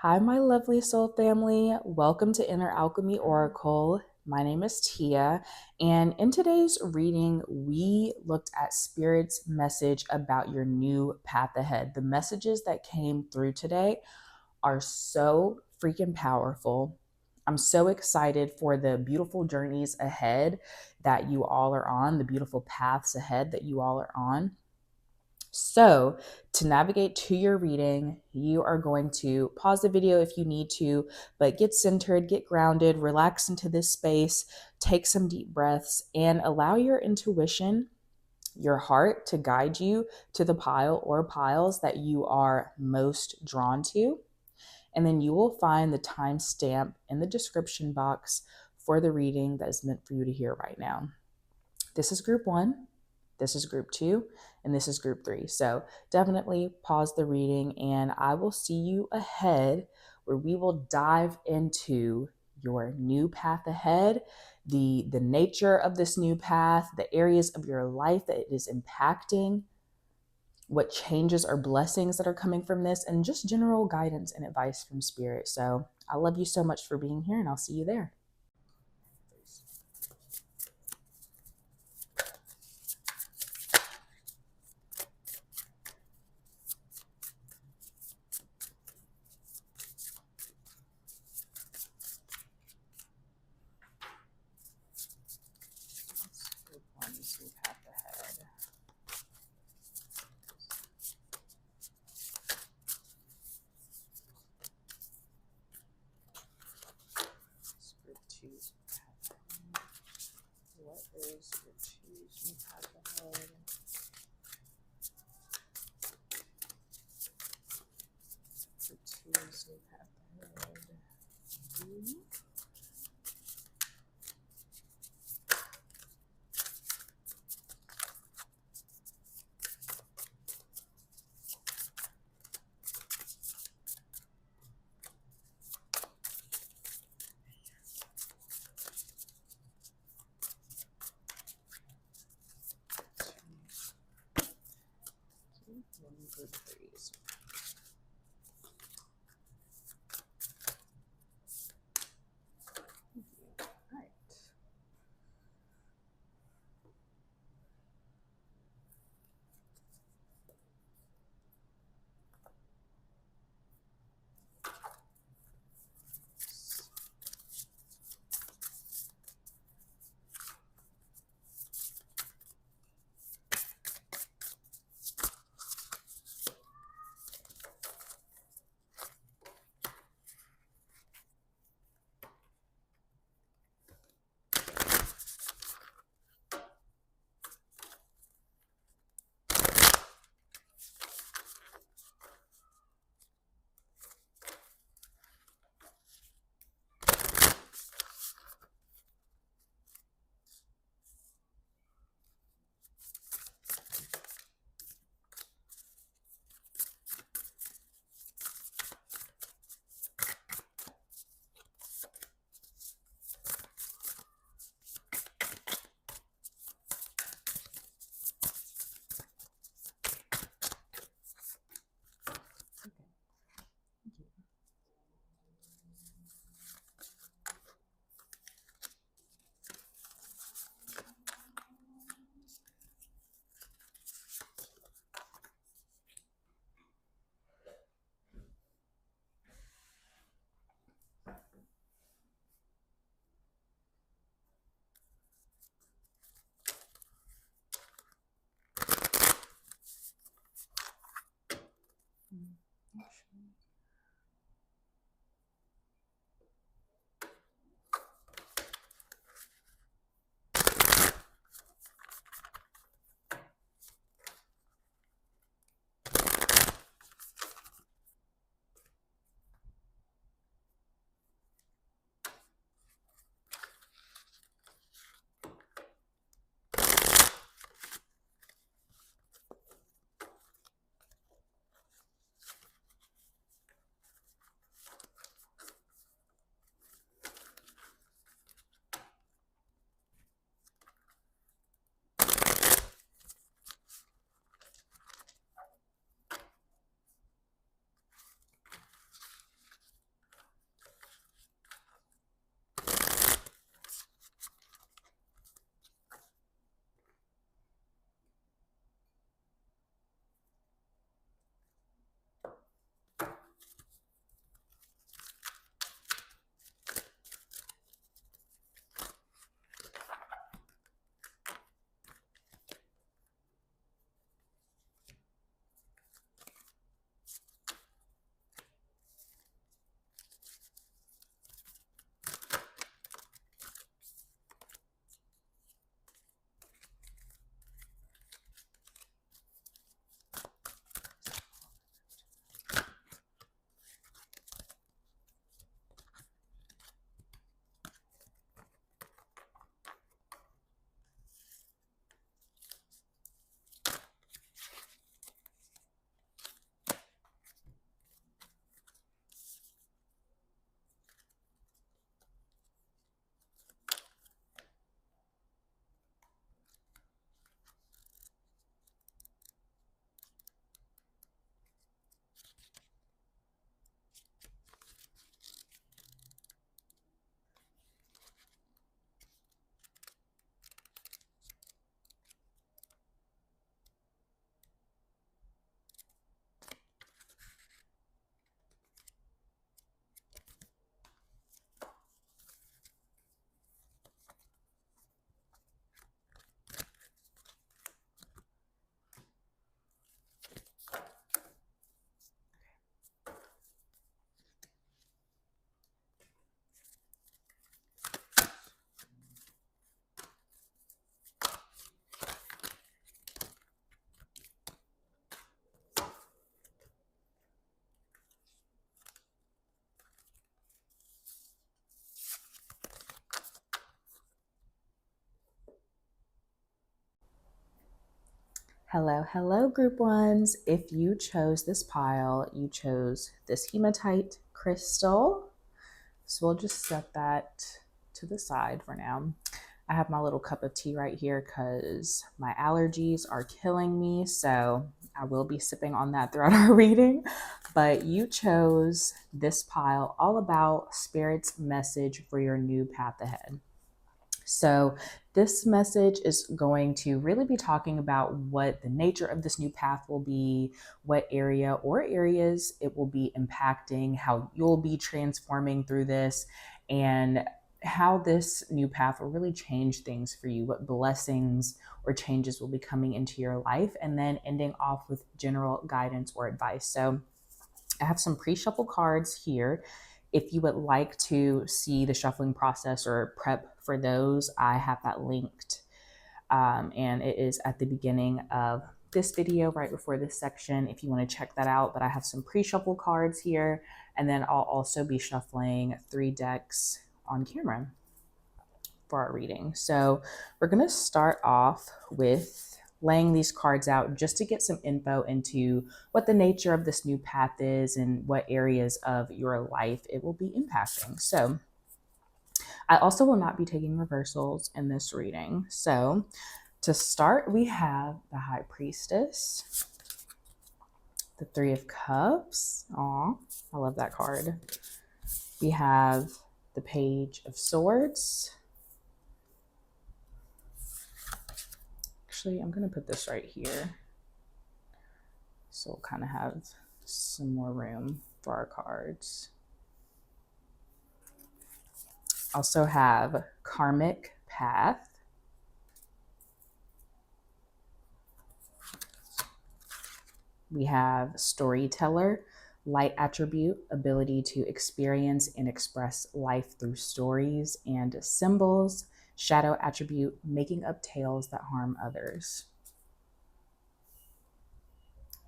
Hi, my lovely soul family. Welcome to Inner Alchemy Oracle. My name is Tia, and in today's reading, we looked at Spirit's message about your new path ahead. The messages that came through today are so freaking powerful. I'm so excited for the beautiful journeys ahead that you all are on, the beautiful paths ahead that you all are on. So, to navigate to your reading, you are going to pause the video if you need to, but get centered, get grounded, relax into this space, take some deep breaths, and allow your intuition, your heart to guide you to the pile or piles that you are most drawn to. And then you will find the timestamp in the description box for the reading that is meant for you to hear right now. This is group 1. This is group 2, and this is group 3. So definitely pause the reading, and I will see you ahead where we will dive into your new path ahead, the nature of this new path, the areas of your life that it is impacting, what changes or blessings that are coming from this, and just general guidance and advice from Spirit. So I love you so much for being here, and I'll see you there. What is your choose new path ahead? For choose new path ahead. Group 3s. All right. Hello, hello, group ones. If you chose this pile, you chose this hematite crystal. So we'll just set that to the side for now. I have my little cup of tea right here because my allergies are killing me. So I will be sipping on that throughout our reading. But you chose this pile all about Spirit's message for your new path ahead. So this message is going to really be talking about what the nature of this new path will be, what area or areas it will be impacting, how you'll be transforming through this, and how this new path will really change things for you, what blessings or changes will be coming into your life, and then ending off with general guidance or advice. So I have some pre-shuffle cards here. If you would like to see the shuffling process or prep for those, I have that linked. And it is at the beginning of this video, right before this section, if you want to check that out. But I have some pre-shuffle cards here, and then I'll also be shuffling 3 decks on camera for our reading. So we're going to start off with laying these cards out just to get some info into what the nature of this new path is and what areas of your life it will be impacting. So I also will not be taking reversals in this reading. So to start, we have the High Priestess, the Three of Cups. Aw, I love that card. We have the Page of Swords. Actually, I'm going to put this right here so we'll kind of have some more room for our cards. Also have Karmic Path. We have Storyteller, Light Attribute, ability to experience and express life through stories and symbols. Shadow Attribute, making up tales that harm others.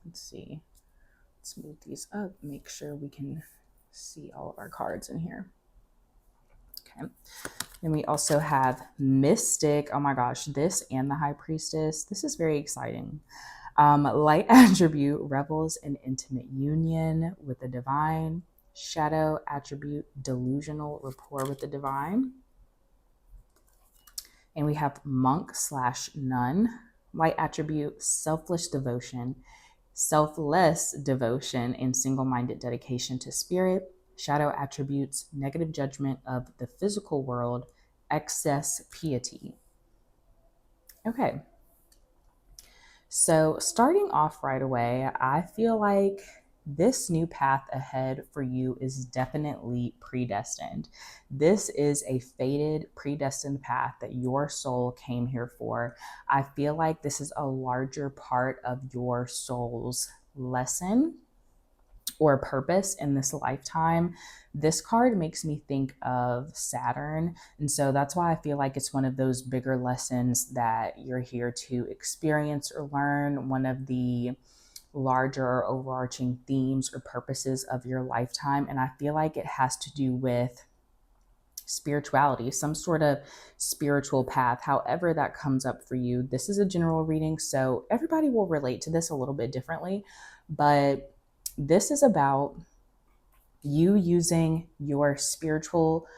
Let's see. Let's move these up, make sure we can see all of our cards in here. Okay. Then we also have Mystic. Oh my gosh, this and the High Priestess. This is very exciting. Light Attribute, revels in intimate union with the divine. Shadow Attribute, delusional rapport with the divine. And we have Monk/Nun. Light Attribute, selfless devotion, selfless devotion, and single-minded dedication to spirit. Shadow Attributes, negative judgment of the physical world, excess piety. Okay. So starting off right away, I feel like this new path ahead for you is definitely predestined. This is a fated, predestined path that your soul came here for. I feel like this is a larger part of your soul's lesson or purpose in this lifetime. This card makes me think of Saturn. And so that's why I feel like it's one of those bigger lessons that you're here to experience or learn, one of the larger overarching themes or purposes of your lifetime. And I feel like it has to do with spirituality, some sort of spiritual path, however that comes up for you. This is a general reading, so everybody will relate to this a little bit differently, but this is about you using your spiritual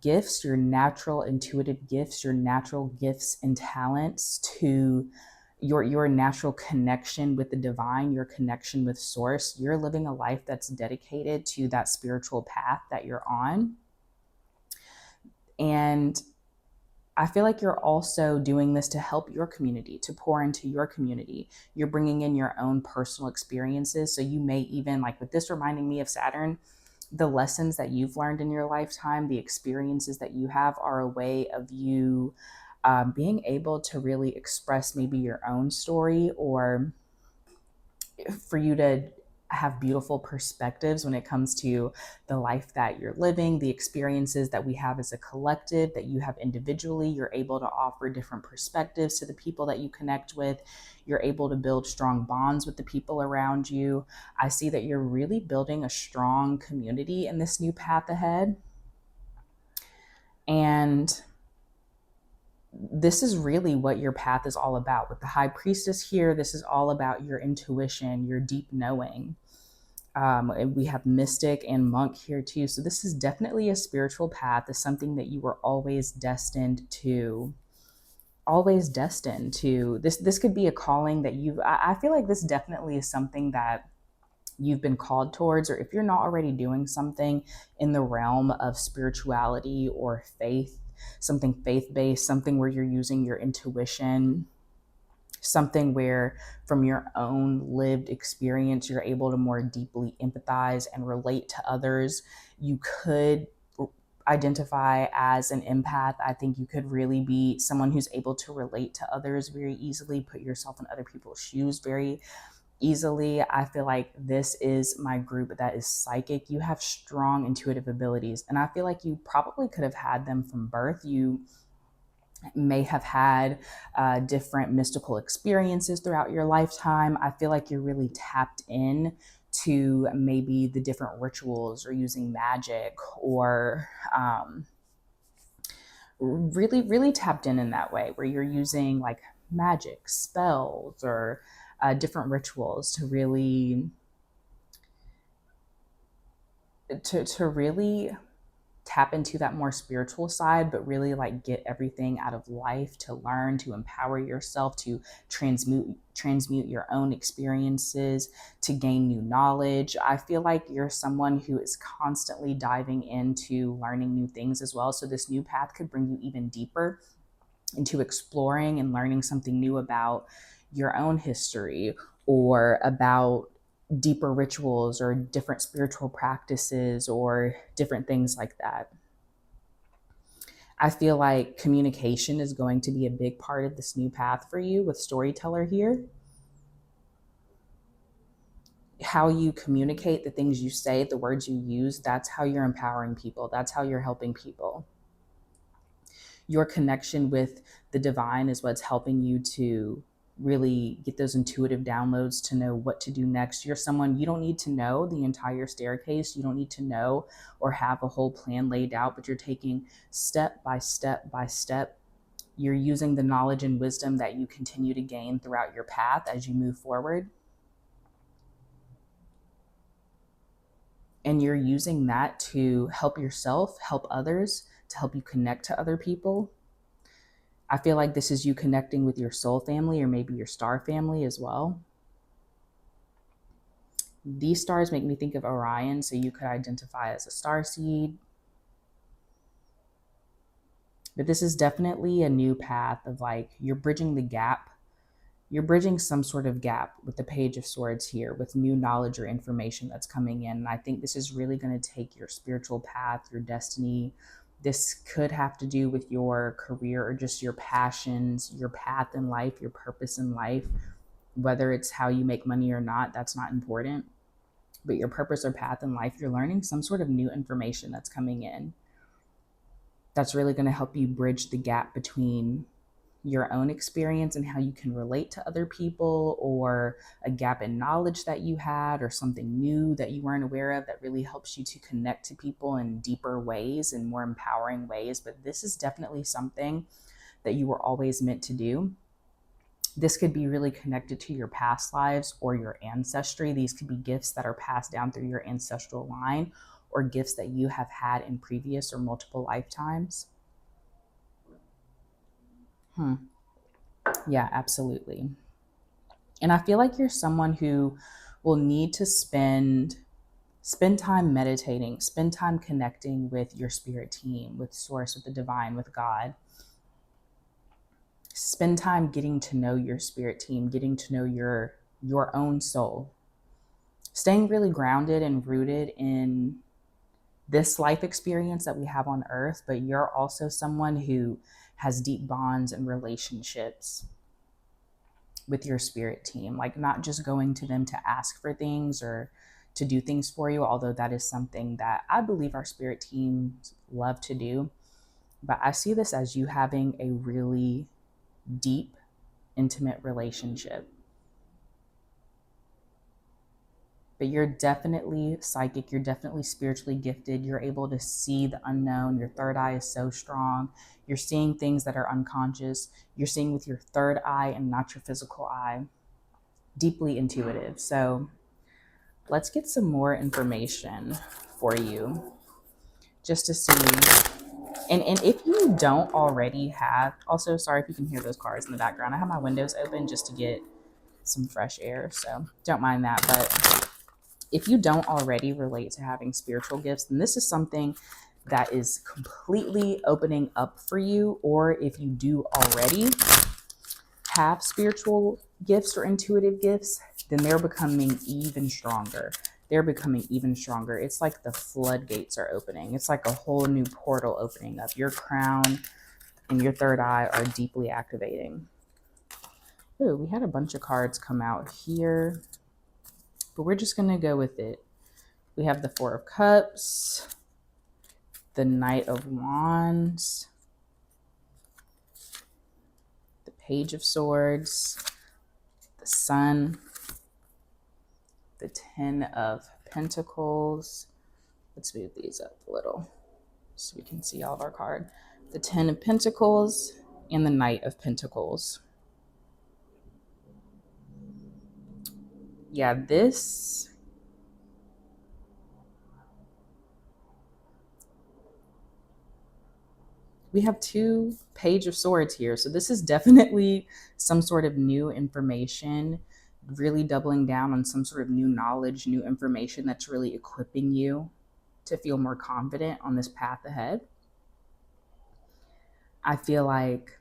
gifts, your natural intuitive gifts, your natural gifts and talents to your natural connection with the divine, your connection with source. You're living a life that's dedicated to that spiritual path that you're on. And I feel like you're also doing this to help your community, to pour into your community. You're bringing in your own personal experiences. So you may even, like with this reminding me of Saturn, the lessons that you've learned in your lifetime, the experiences that you have are a way of you being able to really express maybe your own story, or for you to have beautiful perspectives when it comes to the life that you're living, the experiences that we have as a collective, that you have individually. You're able to offer different perspectives to the people that you connect with. You're able to build strong bonds with the people around you. I see that you're really building a strong community in this new path ahead. And this is really what your path is all about. With the high priestess here, this is all about your intuition, your deep knowing. And we have mystic and monk here too. So this is definitely a spiritual path. It's something that you were always destined to. Always destined to. This could be a calling that I feel like this definitely is something that you've been called towards, or if you're not already doing something in the realm of spirituality or faith, something faith-based, something where you're using your intuition, something where from your own lived experience you're able to more deeply empathize and relate to others. You could identify as an empath. I think you could really be someone who's able to relate to others very easily, put yourself in other people's shoes very easily. I feel like this is my group that is psychic. You have strong intuitive abilities, and I feel like you probably could have had them from birth. You may have had different mystical experiences throughout your lifetime. I feel like you're really tapped in to maybe the different rituals or using magic, or really tapped in that way, where you're using like magic spells or different rituals to really tap into that more spiritual side, but really like get everything out of life, to learn, to empower yourself, to transmute your own experiences, to gain new knowledge. I feel like you're someone who is constantly diving into learning new things as well. So this new path could bring you even deeper into exploring and learning something new about your own history, or about deeper rituals or different spiritual practices or different things like that. I feel like communication is going to be a big part of this new path for you with storyteller here. How you communicate, the things you say, the words you use, that's how you're empowering people. That's how you're helping people. Your connection with the divine is what's helping you to really get those intuitive downloads to know what to do next. You're someone, you don't need to know the entire staircase. You don't need to know or have a whole plan laid out, but you're taking step by step by step. You're using the knowledge and wisdom that you continue to gain throughout your path as you move forward. And you're using that to help yourself, help others, to help you connect to other people. I feel like this is you connecting with your soul family, or maybe your star family as well. These stars make me think of Orion, so you could identify as a star seed. But this is definitely a new path of like, you're bridging the gap. You're bridging some sort of gap with the Page of Swords here, with new knowledge or information that's coming in. And I think this is really going to take your spiritual path, your destiny. This could have to do with your career or just your passions, your path in life, your purpose in life. Whether it's how you make money or not, that's not important. But your purpose or path in life, you're learning some sort of new information that's coming in. That's really going to help you bridge the gap between your own experience and how you can relate to other people, or a gap in knowledge that you had, or something new that you weren't aware of that really helps you to connect to people in deeper ways and more empowering ways. But this is definitely something that you were always meant to do. This could be really connected to your past lives or your ancestry. These could be gifts that are passed down through your ancestral line, or gifts that you have had in previous or multiple lifetimes. Yeah, absolutely. And I feel like you're someone who will need to spend time meditating, spend time connecting with your spirit team, with source, with the divine, with God. Spend time getting to know your spirit team, getting to know your own soul. Staying really grounded and rooted in this life experience that we have on earth, but you're also someone who has deep bonds and relationships with your spirit team, like not just going to them to ask for things or to do things for you, although that is something that I believe our spirit teams love to do. But I see this as you having a really deep, intimate relationship. but you're definitely psychic. You're definitely spiritually gifted. You're able to see the unknown. Your third eye is so strong. You're seeing things that are unconscious. You're seeing with your third eye and not your physical eye. Deeply intuitive. So let's get some more information for you just to see. And if you don't already have, also sorry if you can hear those cars in the background. I have my windows open just to get some fresh air, so don't mind that. But if you don't already relate to having spiritual gifts, then this is something that is completely opening up for you. Or if you do already have spiritual gifts or intuitive gifts, then they're becoming even stronger. They're becoming even stronger. It's like the floodgates are opening. It's like a whole new portal opening up. Your crown and your third eye are deeply activating. Ooh, we had a bunch of cards come out here, but we're just going to go with it. We have the Four of Cups, the Knight of Wands, the Page of Swords, the Sun, the Ten of Pentacles. Let's move these up a little so we can see all of our cards. The Ten of Pentacles and the Knight of Pentacles. Yeah, we have two Page of Swords here. So this is definitely some sort of new information, really doubling down on some sort of new knowledge, new information that's really equipping you to feel more confident on this path ahead. I feel like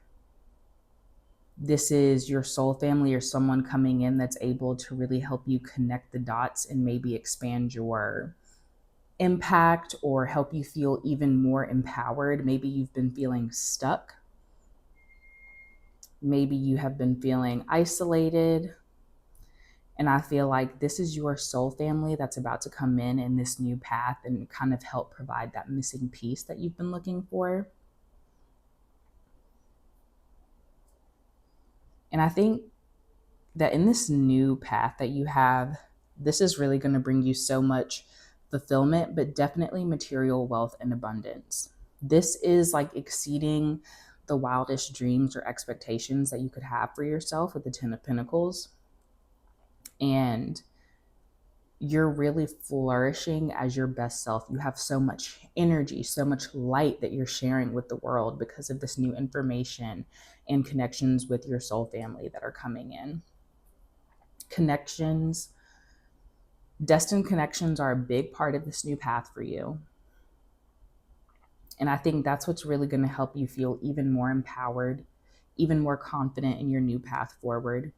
this is your soul family or someone coming in that's able to really help you connect the dots and maybe expand your impact or help you feel even more empowered. Maybe you've been feeling stuck. Maybe you have been feeling isolated. And I feel like this is your soul family that's about to come in this new path and kind of help provide that missing piece that you've been looking for. And I think that in this new path that you have, this is really going to bring you so much fulfillment, but definitely material wealth and abundance. This is like exceeding the wildest dreams or expectations that you could have for yourself with the Ten of Pentacles. And you're really flourishing as your best self. You have so much energy, so much light that you're sharing with the world because of this new information and connections with your soul family that are coming in. Connections, destined connections are a big part of this new path for you. And I think that's what's really going to help you feel even more empowered, even more confident in your new path forward.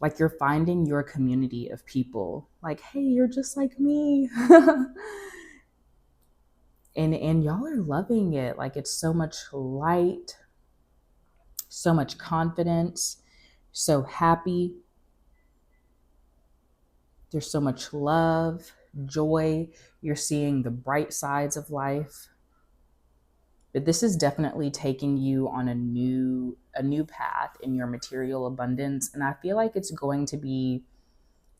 Like you're finding your community of people like, hey, you're just like me. and y'all are loving it. Like it's so much light, so much confidence, so happy. There's so much love, joy. You're seeing the bright sides of life. But this is definitely taking you on a new path in your material abundance. And I feel like it's going to be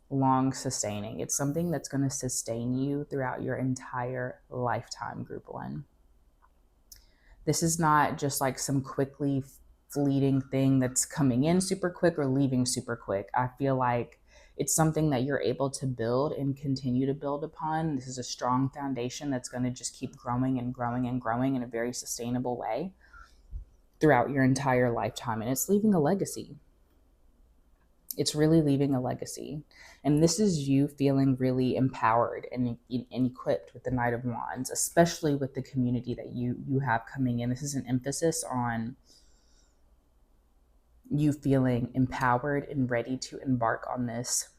long sustaining. It's something that's going to sustain you throughout your entire lifetime, Group 1. This is not just like some quickly fleeting thing that's coming in super quick or leaving super quick. I feel like it's something that you're able to build and continue to build upon. This is a strong foundation that's going to just keep growing and growing and growing in a very sustainable way throughout your entire lifetime. And it's leaving a legacy. It's really leaving a legacy. And this is you feeling really empowered and equipped with the Knight of Wands, especially with the community that you have coming in. This is an emphasis on you feeling empowered and ready to embark on this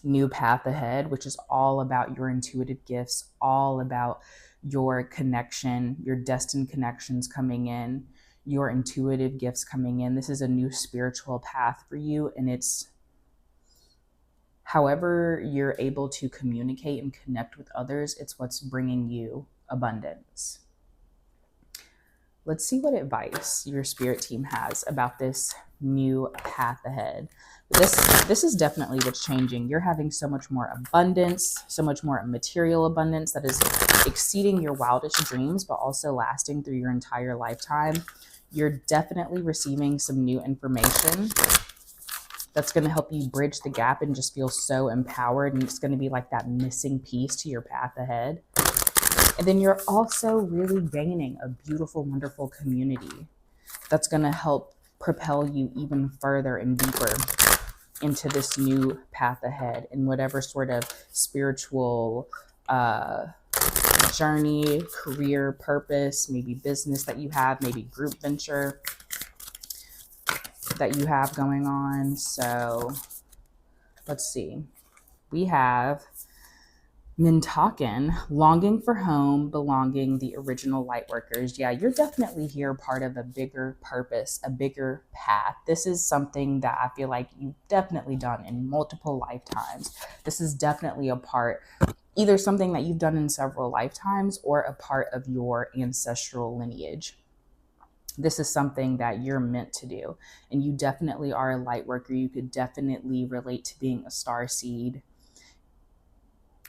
new path ahead, which is all about your intuitive gifts, all about your connection, your destined connections coming in, your intuitive gifts coming in. This is a new spiritual path for you. And it's however you're able to communicate and connect with others, it's what's bringing you abundance. let's see what advice your spirit team has about this new path ahead. This is definitely what's changing. You're having so much more abundance, so much more material abundance that is exceeding your wildest dreams, but also lasting through your entire lifetime. You're definitely receiving some new information that's going to help you bridge the gap and just feel so empowered. And it's going to be like that missing piece to your path ahead. And then you're also really gaining a beautiful, wonderful community that's going to help propel you even further and deeper into this new path ahead in whatever sort of spiritual journey, career, purpose, maybe business that you have, maybe group venture that you have going on. So let's see. We have Mintaken, longing for home, belonging, the original light workers. Yeah, you're definitely here part of a bigger purpose, a bigger path. This is something that I feel like you've definitely done in multiple lifetimes. This is definitely a part, either something that you've done in several lifetimes or a part of your ancestral lineage. This is something that you're meant to do. And you definitely are a light worker. You could definitely relate to being a star seed.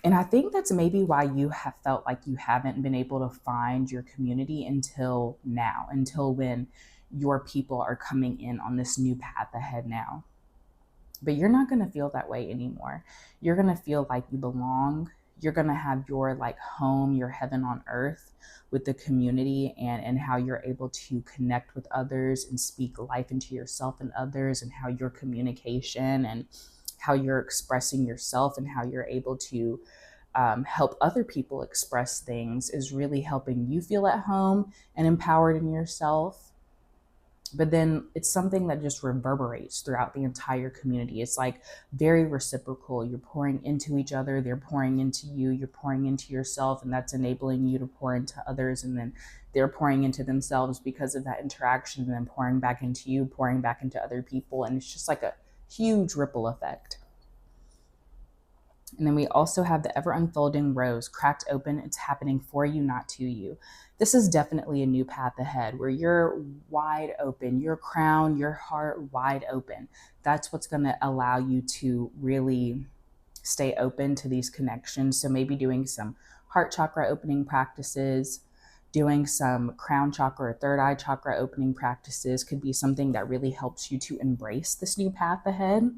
And I think that's maybe why you have felt like you haven't been able to find your community until now, until when your people are coming in on this new path ahead now. But you're not going to feel that way anymore. You're going to feel like you belong. You're going to have your like home, your heaven on earth with the community, and how you're able to connect with others and speak life into yourself and others, and how your communication and how you're expressing yourself and how you're able to help other people express things is really helping you feel at home and empowered in yourself. But then it's something that just reverberates throughout the entire community. It's like very reciprocal. You're pouring into each other, they're pouring into you, you're pouring into yourself, and that's enabling you to pour into others. And then they're pouring into themselves because of that interaction, and then pouring back into you, pouring back into other people. And it's just like a huge ripple effect. And then we also have the ever unfolding rose, cracked open. It's happening for you, not to you. This is definitely a new path ahead where you're wide open, your crown, your heart wide open. That's what's going to allow you to really stay open to these connections. So maybe doing some heart chakra opening practices, doing some crown chakra or third eye chakra opening practices could be something that really helps you to embrace this new path ahead.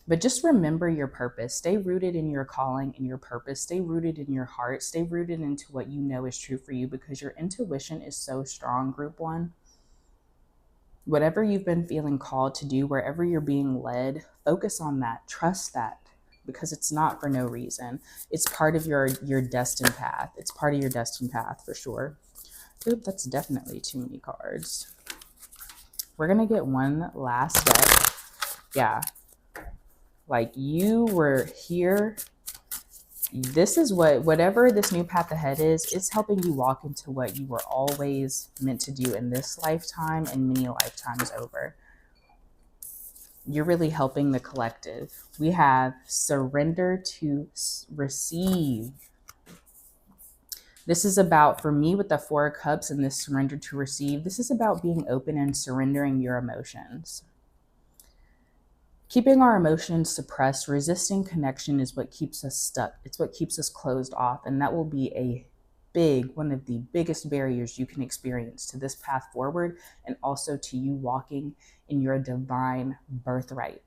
But just remember your purpose. Stay rooted in your calling and your purpose. Stay rooted in your heart. Stay rooted into what you know is true for you, because your intuition is so strong, group one. Whatever you've been feeling called to do, wherever you're being led, focus on that. Trust that, because it's not for no reason. It's part of your destined path. It's part of your destined path for sure. Oop, that's definitely too many cards. We're going to get one last deck. Yeah. Like you were here. This is whatever this new path ahead is, it's helping you walk into what you were always meant to do in this lifetime and many lifetimes over. You're really helping the collective. We have surrender to receive. This is about, for me with the Four of Cups and this surrender to receive, this is about being open and surrendering your emotions. Keeping our emotions suppressed, resisting connection is what keeps us stuck. It's what keeps us closed off. And that will be one of the biggest barriers you can experience to this path forward, and also to you walking in your divine birthright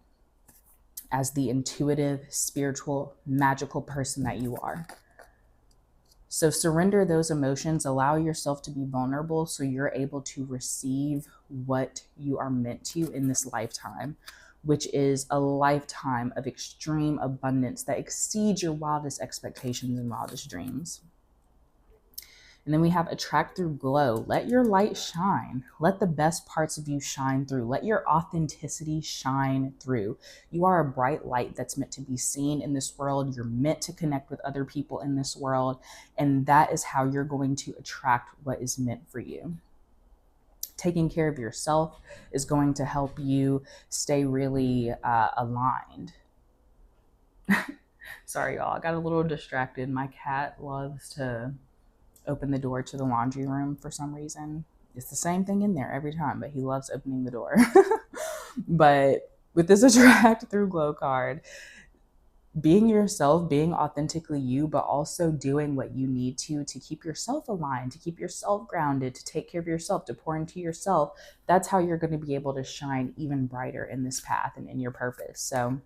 as the intuitive, spiritual, magical person that you are. So surrender those emotions, allow yourself to be vulnerable so you're able to receive what you are meant to in this lifetime, which is a lifetime of extreme abundance that exceeds your wildest expectations and wildest dreams. And then we have attract through glow. Let your light shine. Let the best parts of you shine through. Let your authenticity shine through. You are a bright light that's meant to be seen in this world. You're meant to connect with other people in this world. And that is how you're going to attract what is meant for you. Taking care of yourself is going to help you stay really aligned. Sorry, y'all. I got a little distracted. My cat loves to open the door to the laundry room for some reason. It's the same thing in there every time, but he loves opening the door. But with this attract through glow card, being yourself, being authentically you, but also doing what you need to keep yourself aligned, to keep yourself grounded, to take care of yourself, to pour into yourself. That's how you're going to be able to shine even brighter in this path and in your purpose. So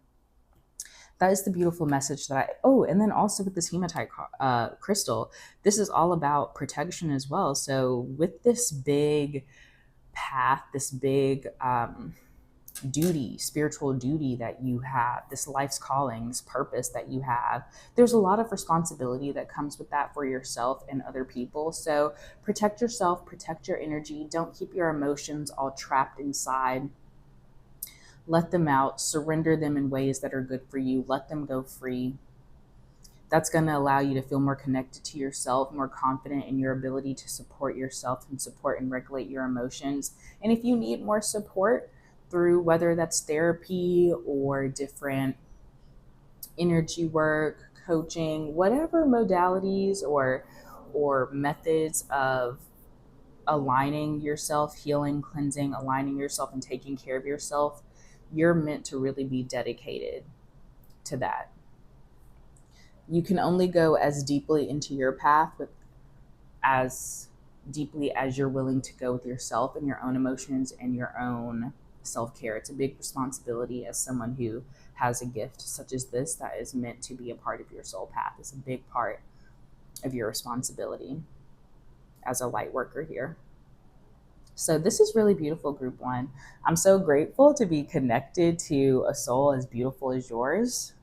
that is the beautiful message and then also with this hematite crystal, this is all about protection as well. So with this big path, this big, spiritual duty that you have, this life's calling, this purpose that you have, there's a lot of responsibility that comes with that for yourself and other people. So protect yourself, protect your energy. Don't keep your emotions all trapped inside. Let them out, surrender them in ways that are good for you. Let them go free. That's going to allow you to feel more connected to yourself, more confident in your ability to support yourself and support and regulate your emotions. And if you need more support, through whether that's therapy or different energy work, coaching, whatever modalities or methods of aligning yourself, healing, cleansing, aligning yourself and taking care of yourself, you're meant to really be dedicated to that. You can only go as deeply into your path with as deeply as you're willing to go with yourself and your own emotions and your own self-care. It's a big responsibility as someone who has a gift such as this that is meant to be a part of your soul path. It's a big part of your responsibility as a light worker here. So this is really beautiful, group one. I'm so grateful to be connected to a soul as beautiful as yours.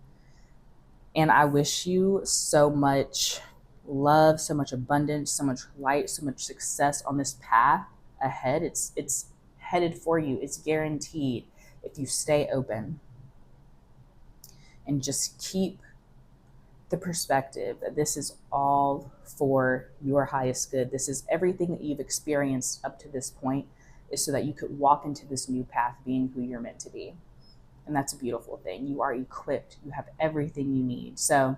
And I wish you so much love, so much abundance, so much light, so much success on this path ahead. It's headed for you. It's guaranteed if you stay open and just keep the perspective that this is all for your highest good. This is everything that you've experienced up to this point is so that you could walk into this new path being who you're meant to be. And that's a beautiful thing. You are equipped. You have everything you need. So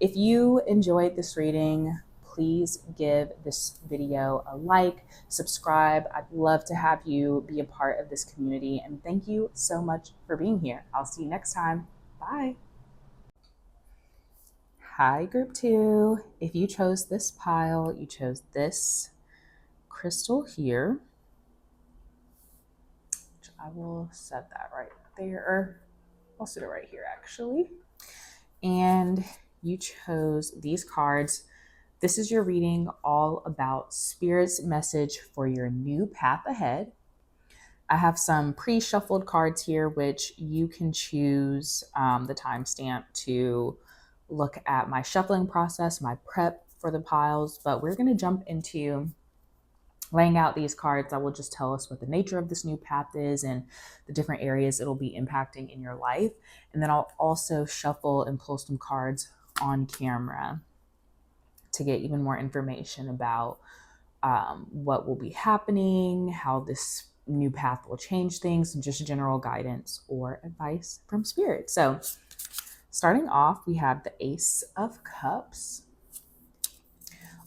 if you enjoyed this reading, please give this video a like, subscribe. I'd love to have you be a part of this community. And thank you so much for being here. I'll see you next time. Bye. Hi, group two. If you chose this pile, you chose this crystal here, which I will set that right there. I'll set it right here actually. And you chose these cards. This is your reading all about Spirit's message for your new path ahead. I have some pre-shuffled cards here, which you can choose the timestamp to look at my shuffling process, my prep for the piles. But we're going to jump into laying out these cards that will just tell us what the nature of this new path is and the different areas it'll be impacting in your life. And then I'll also shuffle and pull some cards on camera to get even more information about what will be happening, how this new path will change things, and just general guidance or advice from Spirit. So starting off, we have the Ace of Cups.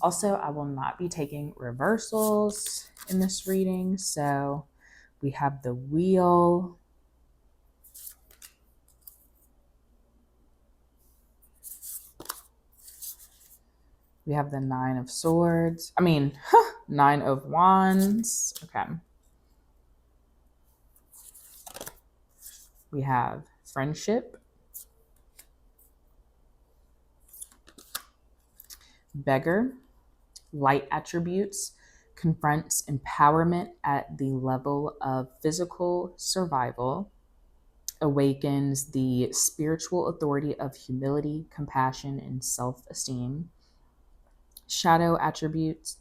Also, I will not be taking reversals in this reading. So we have the Wheel, we have the Nine of Swords. Nine of Wands. Okay. We have Friendship, Beggar, Light attributes, confronts empowerment at the level of physical survival, awakens the spiritual authority of humility, compassion, and self-esteem. Shadow attributes,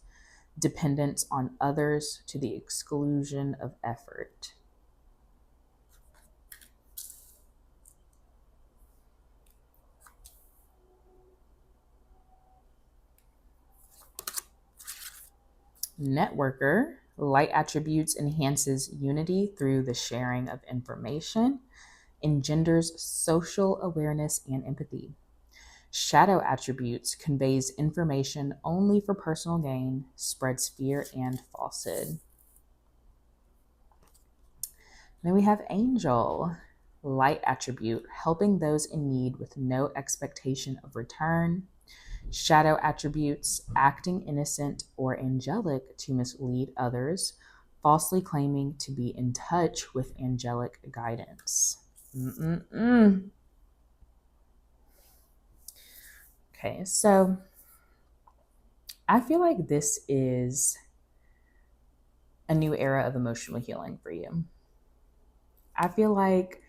dependence on others to the exclusion of effort. Networker, light attributes, enhances unity through the sharing of information, engenders social awareness and empathy. Shadow attributes conveys information only for personal gain, spreads fear and falsehood. Then we have angel, light attribute, helping those in need with no expectation of return. Shadow attributes, acting innocent or angelic to mislead others, falsely claiming to be in touch with angelic guidance. Okay, so I feel like this is a new era of emotional healing for you. I feel like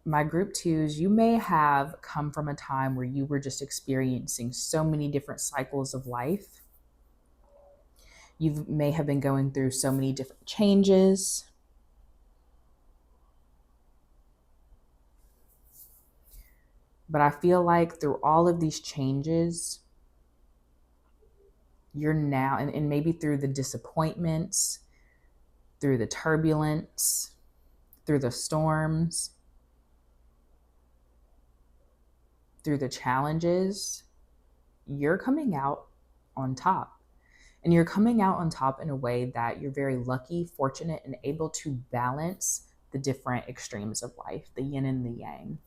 my group twos, you may have come from a time where you were just experiencing so many different cycles of life. You may have been going through so many different changes. But I feel like through all of these changes, you're now, and maybe through the disappointments, through the turbulence, through the storms, through the challenges, you're coming out on top. And you're coming out on top in a way that you're very lucky, fortunate, and able to balance the different extremes of life, the yin and the yang,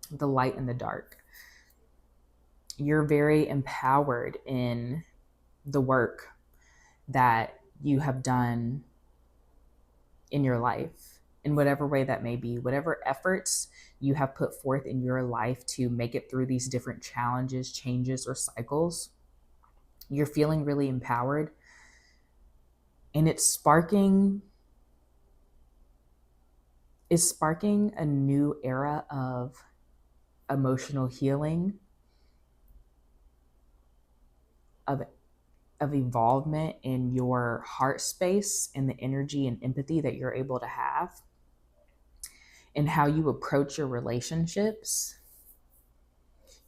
the light and the dark. You're very empowered in the work that you have done in your life, in whatever way that may be, whatever efforts you have put forth in your life to make it through these different challenges, changes, or cycles. You're feeling really empowered, and it's sparking a new era of emotional healing, of involvement in your heart space and the energy and empathy that you're able to have, and how you approach your relationships.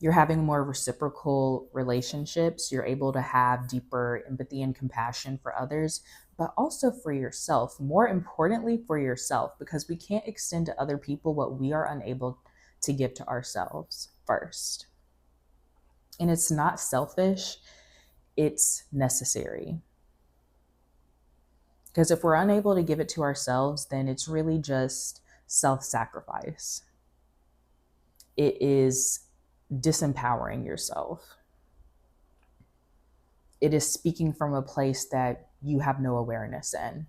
You're having more reciprocal relationships. You're able to have deeper empathy and compassion for others, but also for yourself. More importantly, for yourself, because we can't extend to other people what we are unable to give to ourselves first. And it's not selfish, it's necessary. Because if we're unable to give it to ourselves, then it's really just self-sacrifice. It is disempowering yourself. It is speaking from a place that you have no awareness in.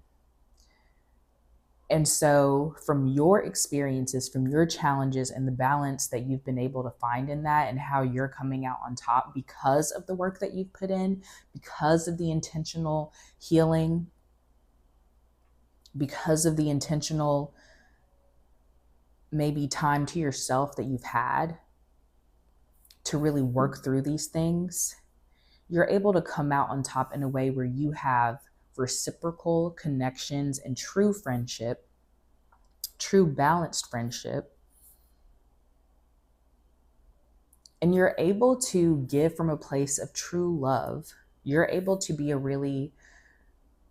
And so from your experiences, from your challenges, and the balance that you've been able to find in that, and how you're coming out on top because of the work that you've put in, because of the intentional healing, because of the intentional maybe time to yourself that you've had to really work through these things, you're able to come out on top in a way where you have reciprocal connections and true friendship, true balanced friendship. And you're able to give from a place of true love. You're able to be a really,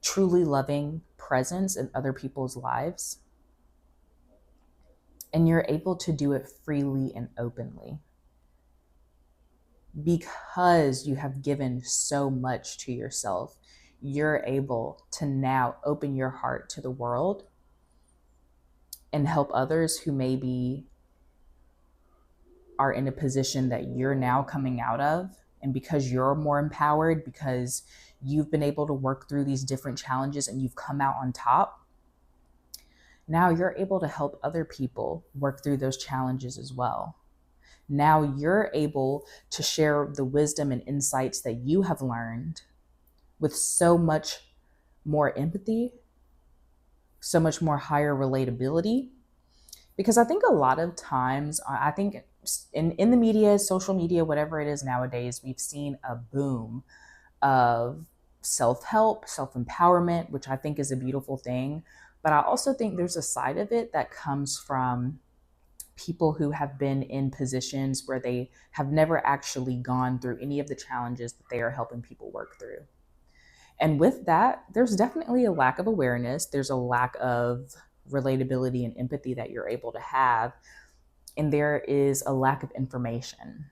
truly loving presence in other people's lives. And you're able to do it freely and openly, because you have given so much to yourself. You're able to now open your heart to the world and help others who maybe are in a position that you're now coming out of. And because you're more empowered, because you've been able to work through these different challenges and you've come out on top, now you're able to help other people work through those challenges as well. Now you're able to share the wisdom and insights that you have learned with so much more empathy, so much more higher relatability. Because I think a lot of times, I think in the media, social media, whatever it is nowadays, we've seen a boom of self-help, self-empowerment, which I think is a beautiful thing. But I also think there's a side of it that comes from people who have been in positions where they have never actually gone through any of the challenges that they are helping people work through. And with that, there's definitely a lack of awareness. There's a lack of relatability and empathy that you're able to have. And there is a lack of information.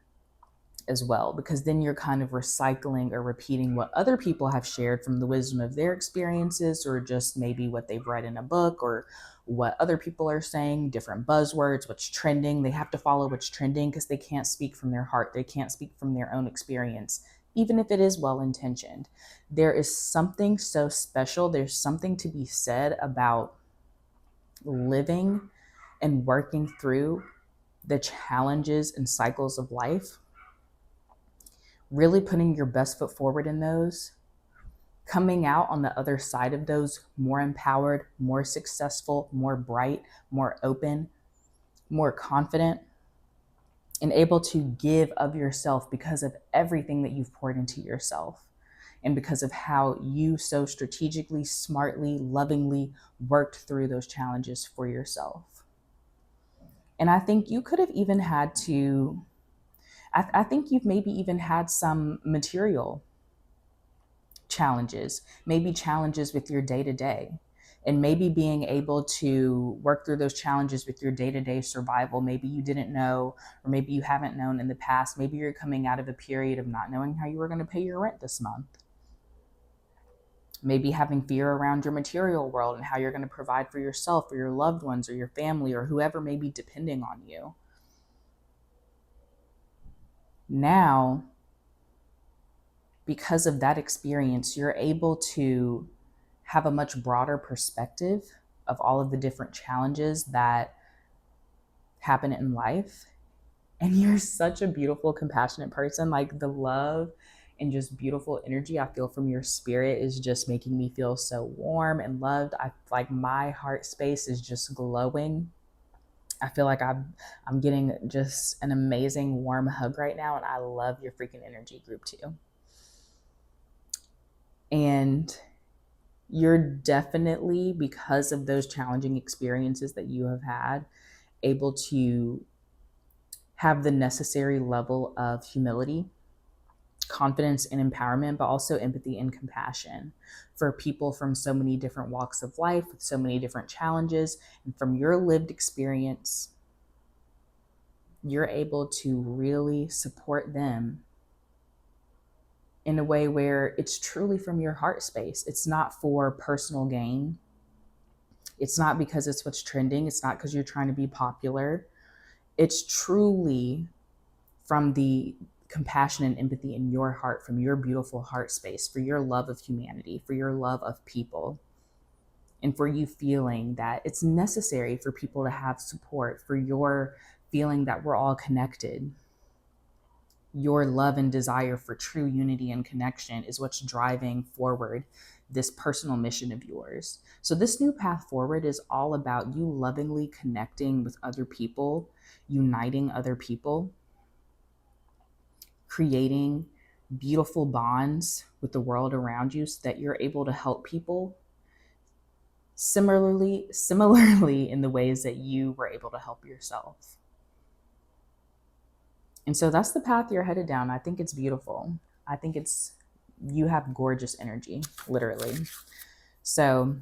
as well, because then you're kind of recycling or repeating what other people have shared from the wisdom of their experiences, or just maybe what they've read in a book, or what other people are saying, different buzzwords, what's trending. They have to follow what's trending because they can't speak from their heart. They can't speak from their own experience, even if it is well-intentioned. There is something so special. There's something to be said about living and working through the challenges and cycles of life, really putting your best foot forward in those, coming out on the other side of those more empowered, more successful, more bright, more open, more confident, and able to give of yourself because of everything that you've poured into yourself, and because of how you so strategically, smartly, lovingly worked through those challenges for yourself. And I think you could have even had to, I think you've maybe even had some material challenges, maybe challenges with your day-to-day, and maybe being able to work through those challenges with your day-to-day survival. Maybe you didn't know, or maybe you haven't known in the past. Maybe you're coming out of a period of not knowing how you were going to pay your rent this month. Maybe having fear around your material world and how you're going to provide for yourself or your loved ones or your family or whoever may be depending on you. Now, because of that experience, you're able to have a much broader perspective of all of the different challenges that happen in life. And you're such a beautiful, compassionate person. Like, the love and just beautiful energy I feel from your spirit is just making me feel so warm and loved. I like my heart space is just glowing. I feel like I'm getting just an amazing warm hug right now, and I love your freaking energy, group 2. And you're definitely, because of those challenging experiences that you have had, able to have the necessary level of humility, confidence, and empowerment, but also empathy and compassion for people from so many different walks of life, with so many different challenges. And from your lived experience, you're able to really support them in a way where it's truly from your heart space. It's not for personal gain. It's not because it's what's trending. It's not because you're trying to be popular. It's truly from the compassion and empathy in your heart, from your beautiful heart space, for your love of humanity, for your love of people, and for you feeling that it's necessary for people to have support, for your feeling that we're all connected. Your love and desire for true unity and connection is what's driving forward this personal mission of yours. So this new path forward is all about you lovingly connecting with other people, uniting other people, creating beautiful bonds with the world around you so that you're able to help people similarly in the ways that you were able to help yourself. And so that's the path you're headed down. I think it's beautiful. I think you have gorgeous energy, literally. So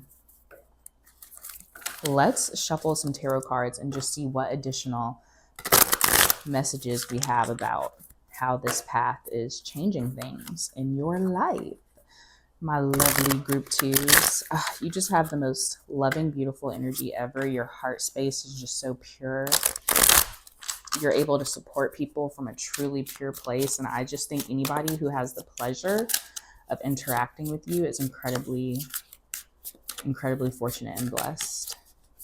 let's shuffle some tarot cards and just see what additional messages we have about how this path is changing things in your life. My lovely group 2s. You just have the most loving, beautiful energy ever. Your heart space is just so pure. You're able to support people from a truly pure place. And I just think anybody who has the pleasure of interacting with you is incredibly, incredibly fortunate and blessed,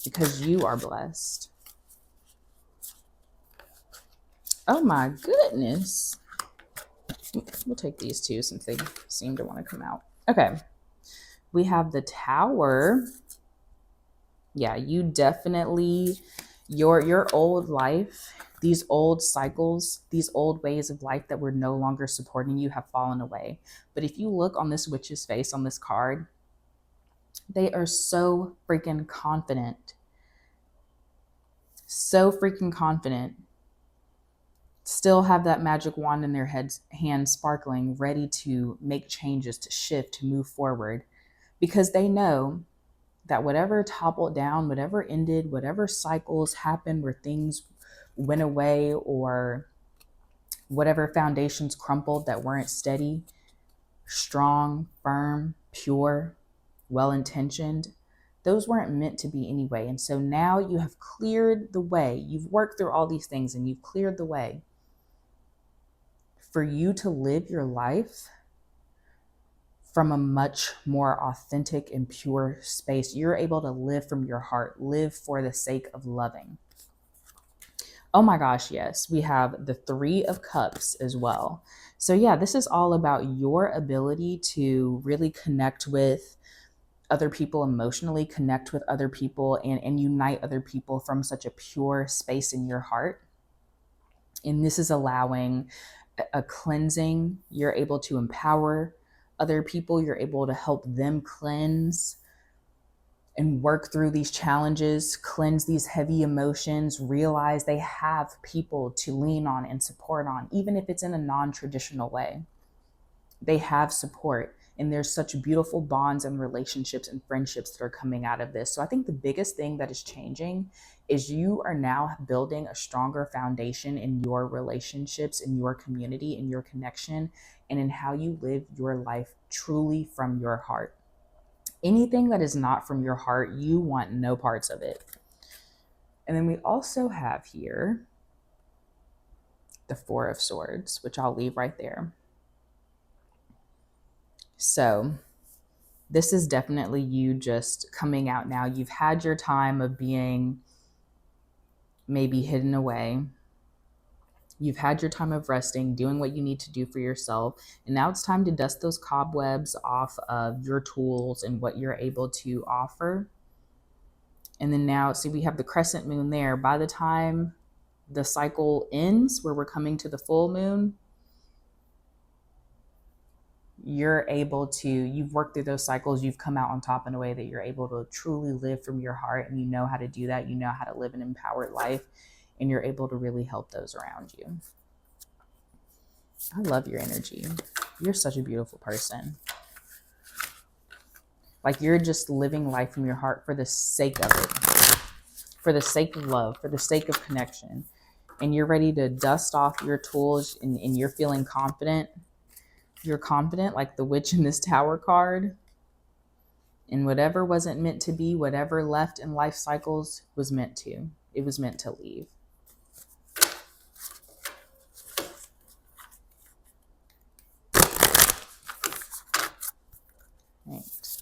because you are blessed. Oh my goodness. We'll take these two since they seem to want to come out. Okay. We have the Tower. Yeah, you definitely, your old life, these old cycles, these old ways of life that were no longer supporting you have fallen away. But if you look on this witch's face on this card, they are so freaking confident. So freaking confident. Still have that magic wand in their hand sparkling, ready to make changes, to shift, to move forward, because they know that whatever toppled down, whatever ended, whatever cycles happened where things went away or Whatever foundations crumpled that weren't steady, strong, firm, pure, well-intentioned, those weren't meant to be anyway. And so now you have cleared the way. You've worked through all these things and you've cleared the way for you to live your life from a much more authentic and pure space. You're able to live from your heart, live for the sake of loving. Oh my gosh, yes. We have the Three of Cups as well. So yeah, this is all about your ability to really connect with other people emotionally, connect with other people, and unite other people from such a pure space in your heart. And this is allowing a cleansing. You're able to empower other people. You're able to help them cleanse and work through these challenges, cleanse these heavy emotions, realize they have people to lean on and support on, even if it's in a non-traditional way. They have support, and there's such beautiful bonds and relationships and friendships that are coming out of this. So I think the biggest thing that is changing is you are now building a stronger foundation in your relationships, in your community, in your connection, and in how you live your life truly from your heart. Anything that is not from your heart, you want no parts of it. And then we also have here the Four of Swords, which I'll leave right there. So this is definitely you just coming out now. You've had your time of being maybe hidden away. You've had your time of resting, doing what you need to do for yourself. And now it's time to dust those cobwebs off of your tools and what you're able to offer. And then now, see, we have the crescent moon there. By the time the cycle ends, where we're coming to the full moon, you're able to, you've worked through those cycles, you've come out on top in a way that you're able to truly live from your heart, and you know how to do that. You know how to live an empowered life, and you're able to really help those around you. I love your energy. You're such a beautiful person. Like, you're just living life from your heart for the sake of it, for the sake of love, for the sake of connection. And you're ready to dust off your tools, and you're feeling confident. You're confident like the witch in this Tower card. And whatever wasn't meant to be, whatever left in life cycles was meant to. It was meant to leave. Right. Let's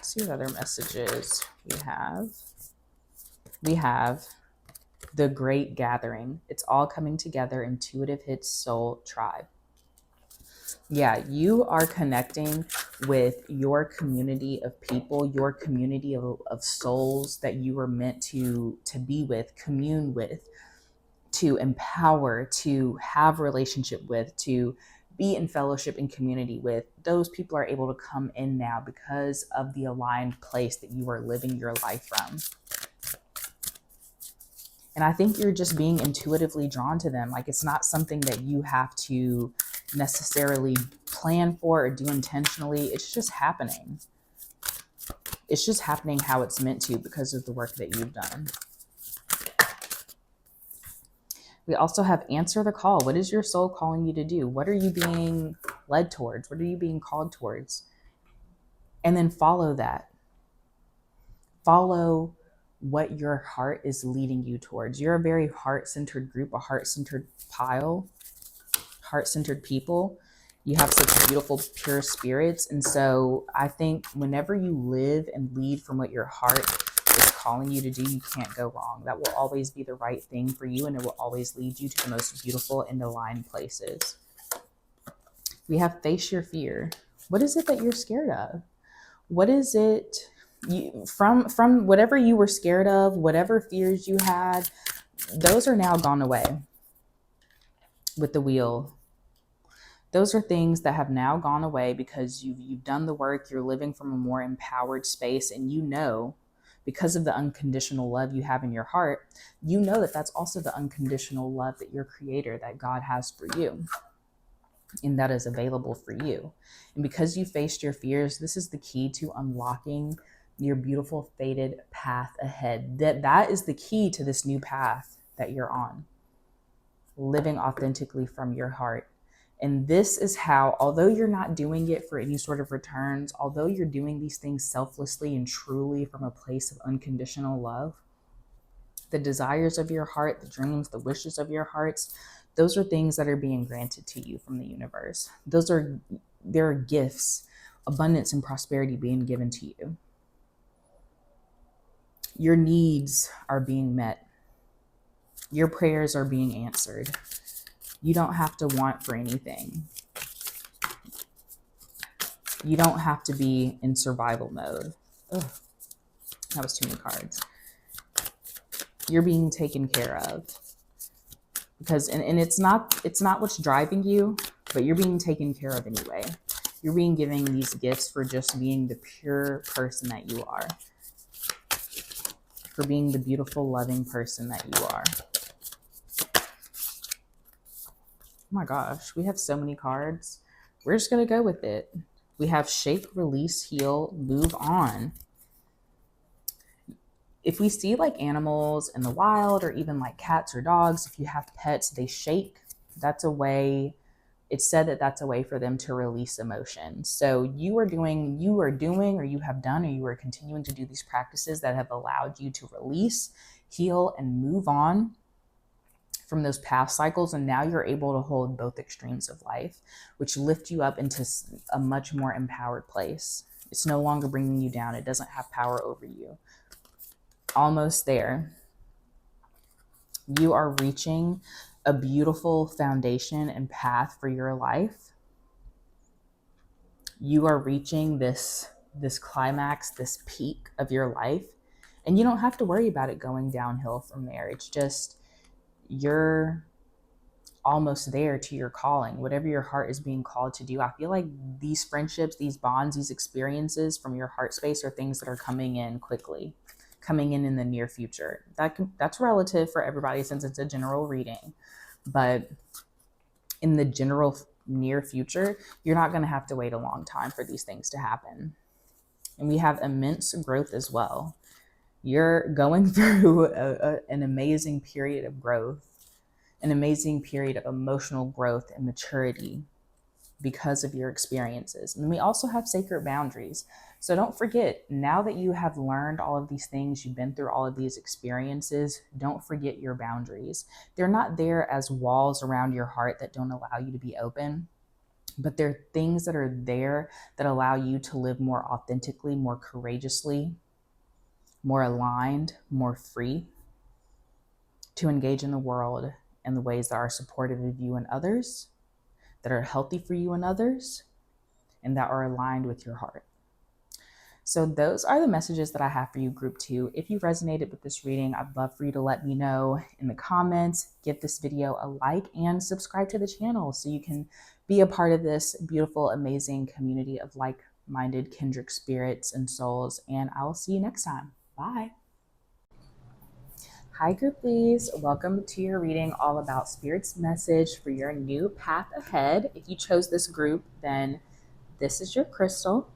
see what other messages we have. We have the Great Gathering. It's all coming together. Intuitive Hits Soul Tribe. Yeah, you are connecting with your community of people, your community of souls that you were meant to be with, commune with, to empower, to have relationship with, to be in fellowship and community with. Those people are able to come in now because of the aligned place that you are living your life from. And I think you're just being intuitively drawn to them. Like, it's not something that you have to necessarily plan for or do intentionally. It's just happening. It's just happening how it's meant to because of the work that you've done. We also have Answer the Call. What is your soul calling you to do? What are you being led towards? What are you being called towards? And then follow that. Follow what your heart is leading you towards. You're a very heart-centered group, a heart-centered pile, heart-centered people. You have such beautiful, pure spirits. And so I think whenever you live and lead from what your heart is calling you to do, you can't go wrong. That will always be the right thing for you, and it will always lead you to the most beautiful and aligned places. We have Face Your Fear. What is it that you're scared of? What is it from whatever you were scared of, whatever fears you had, those are now gone away with the Wheel. Those are things that have now gone away because you've done the work. You're living from a more empowered space, and you know, because of the unconditional love you have in your heart, you know that that's also the unconditional love that your Creator, that God has for you, and that is available for you. And because you faced your fears, this is the key to unlocking your beautiful fated path ahead. That is the key to this new path that you're on. living authentically from your heart. And this is how, although you're not doing it for any sort of returns, although you're doing these things selflessly and truly from a place of unconditional love, the desires of your heart, the dreams, the wishes of your hearts, those are things that are being granted to you from the universe. There are gifts, abundance and prosperity being given to you. Your needs are being met. Your prayers are being answered. You don't have to want for anything. You don't have to be in survival mode. Ugh, that was too many cards. You're being taken care of. Because and it's not what's driving you, but you're being taken care of anyway. You're being given these gifts for just being the pure person that you are. For being the beautiful, loving person that you are. Oh my gosh, we have so many cards. We're just going to go with it. We have shake, release, heal, move on. If we see like animals in the wild, or even like cats or dogs, if you have pets, they shake. That's a way, it's said that that's a way for them to release emotion. So you are doing, or you have done, or you are continuing to do these practices that have allowed you to release, heal, and move on from those past cycles. And now you're able to hold both extremes of life, which lift you up into a much more empowered place. It's no longer bringing you down. It doesn't have power over you. Almost there. You are reaching a beautiful foundation and path for your life. You are reaching this climax, this peak of your life, and you don't have to worry about it going downhill from there. It's just, you're almost there to your calling, whatever your heart is being called to do. I feel like these friendships, these bonds, these experiences from your heart space are things that are coming in quickly, coming in the near future. That's relative for everybody since it's a general reading, but in the general near future, you're not going to have to wait a long time for these things to happen. And we have immense growth as well. You're going through an amazing period of growth, an amazing period of emotional growth and maturity because of your experiences. And we also have sacred boundaries. So don't forget, now that you have learned all of these things, you've been through all of these experiences, don't forget your boundaries. They're not there as walls around your heart that don't allow you to be open, but they're things that are there that allow you to live more authentically, more courageously, more aligned, more free, to engage in the world in the ways that are supportive of you and others, that are healthy for you and others, and that are aligned with your heart. So those are the messages that I have for you, group 2. If you resonated with this reading, I'd love for you to let me know in the comments, give this video a like, and subscribe to the channel so you can be a part of this beautiful, amazing community of like-minded kindred spirits and souls. And I'll see you next time. Bye. Hi, groupies. Welcome to your reading all about Spirit's message for your new path ahead. If you chose this group, then this is your crystal.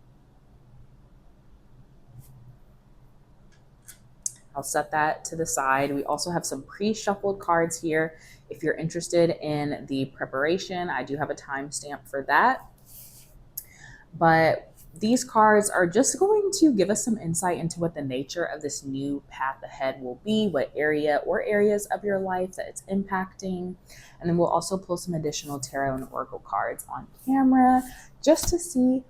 I'll set that to the side. We also have some pre-shuffled cards here. If you're interested in the preparation, I do have a timestamp for that. But these cards are just going to give us some insight into what the nature of this new path ahead will be, what area or areas of your life that it's impacting. And then we'll also pull some additional tarot and oracle cards on camera just to see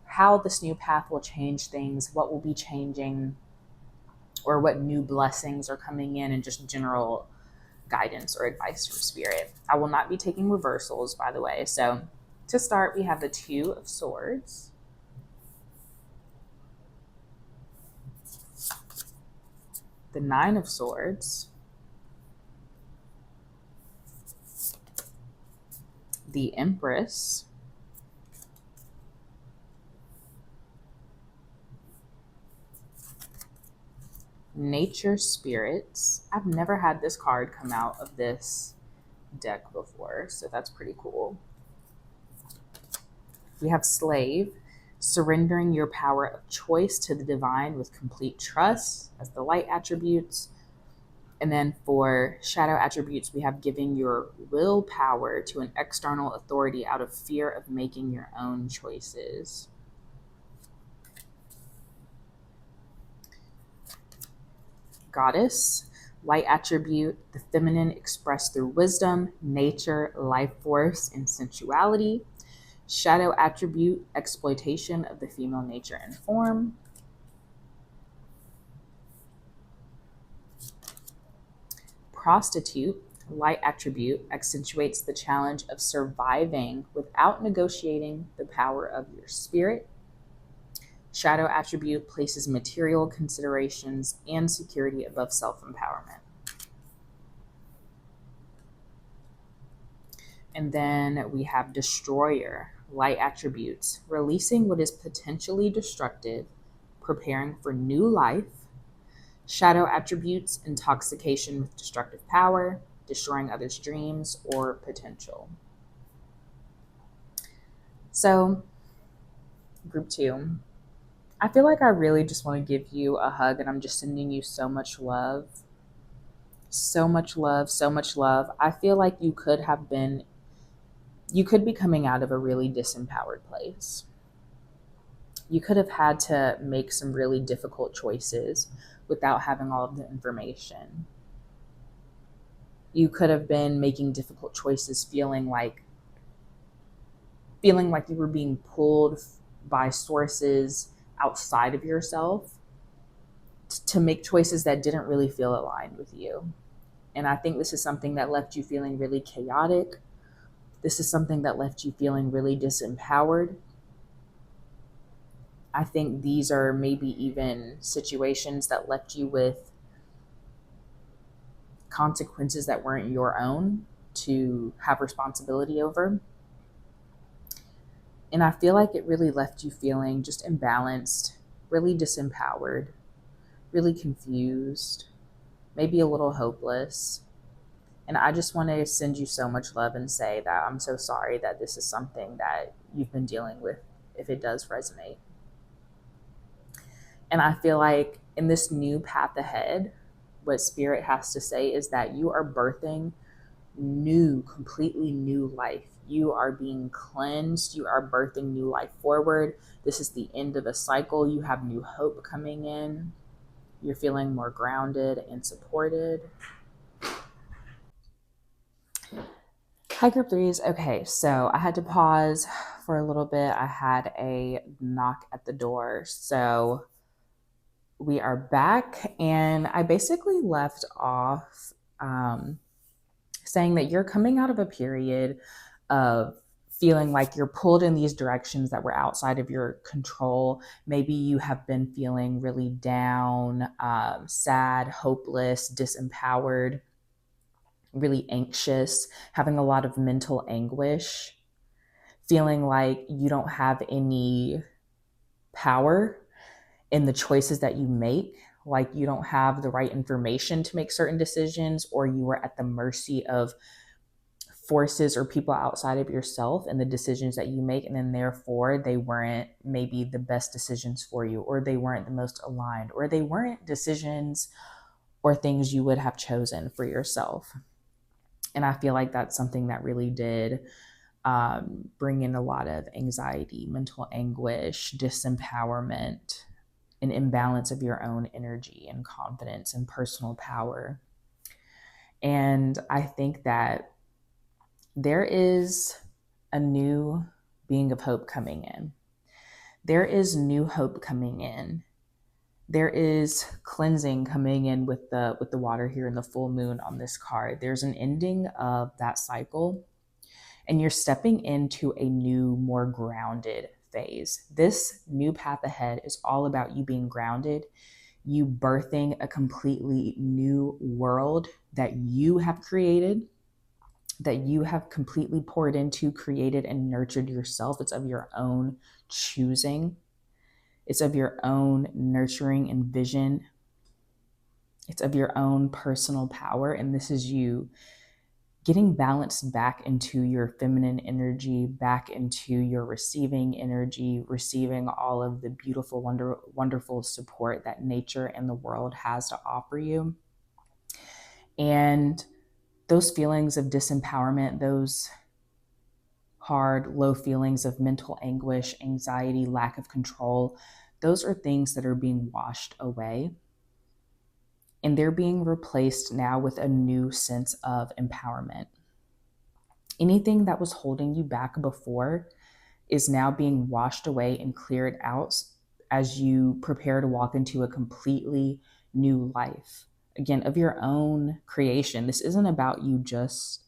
how this new path will change things, what will be changing, or what new blessings are coming in, and just general guidance or advice from Spirit. I will not be taking reversals, by the way. So to start, we have the 2 of Swords, the 9 of Swords, the Empress, Nature Spirits. I've never had this card come out of this deck before, so that's pretty cool. We have Slave, surrendering your power of choice to the divine with complete trust as the light attributes. And then for shadow attributes, we have giving your willpower to an external authority out of fear of making your own choices. Goddess, light attribute, the feminine expressed through wisdom, nature, life force, and sensuality. Shadow attribute, exploitation of the female nature and form. Prostitute, light attribute, accentuates the challenge of surviving without negotiating the power of your spirit. Shadow attribute places material considerations and security above self-empowerment. And then we have destroyer, light attributes, releasing what is potentially destructive, preparing for new life. Shadow attributes, intoxication with destructive power, destroying others' dreams or potential. So, group 2. I feel like I really just want to give you a hug, and I'm just sending you so much love. So much love, so much love. I feel like you could be coming out of a really disempowered place. You could have had to make some really difficult choices without having all of the information. You could have been making difficult choices feeling like you were being pulled by sources outside of yourself to make choices that didn't really feel aligned with you. And I think this is something that left you feeling really chaotic. This is something that left you feeling really disempowered. I think these are maybe even situations that left you with consequences that weren't your own to have responsibility over. And I feel like it really left you feeling just imbalanced, really disempowered, really confused, maybe a little hopeless. And I just want to send you so much love and say that I'm so sorry that this is something that you've been dealing with, if it does resonate. And I feel like in this new path ahead, what Spirit has to say is that you are birthing completely new life. You are being cleansed. You are birthing new life forward. This is the end of a cycle. You have new hope coming in. You're feeling more grounded and supported. Hi, group 3s. Okay, so I had to pause for a little bit. I had a knock at the door. So we are back, and I basically left off saying that you're coming out of a period of feeling like you're pulled in these directions that were outside of your control. Maybe you have been feeling really down, sad, hopeless, disempowered, really anxious, having a lot of mental anguish, feeling like you don't have any power in the choices that you make, like you don't have the right information to make certain decisions, or you are at the mercy of forces or people outside of yourself and the decisions that you make, and then therefore they weren't maybe the best decisions for you, or they weren't the most aligned, or they weren't decisions or things you would have chosen for yourself. And I feel like that's something that really did bring in a lot of anxiety, mental anguish, disempowerment, an imbalance of your own energy and confidence and personal power. And I think that there is a new being of hope coming in. There is new hope coming in. There is cleansing coming in with the water here in the full moon on this card. There's an ending of that cycle, and you're stepping into a new, more grounded phase. This new path ahead is all about you being grounded, you birthing a completely new world that you have created, that you have completely poured into, created, and nurtured yourself. It's of your own choosing. It's of your own nurturing and vision. It's of your own personal power. And this is you getting balanced back into your feminine energy, back into your receiving energy, receiving all of the beautiful, wonderful support that nature and the world has to offer you. And those feelings of disempowerment, those hard, low feelings of mental anguish, anxiety, lack of control, those are things that are being washed away. And they're being replaced now with a new sense of empowerment. Anything that was holding you back before is now being washed away and cleared out as you prepare to walk into a completely new life. Again, of your own creation. This isn't about you just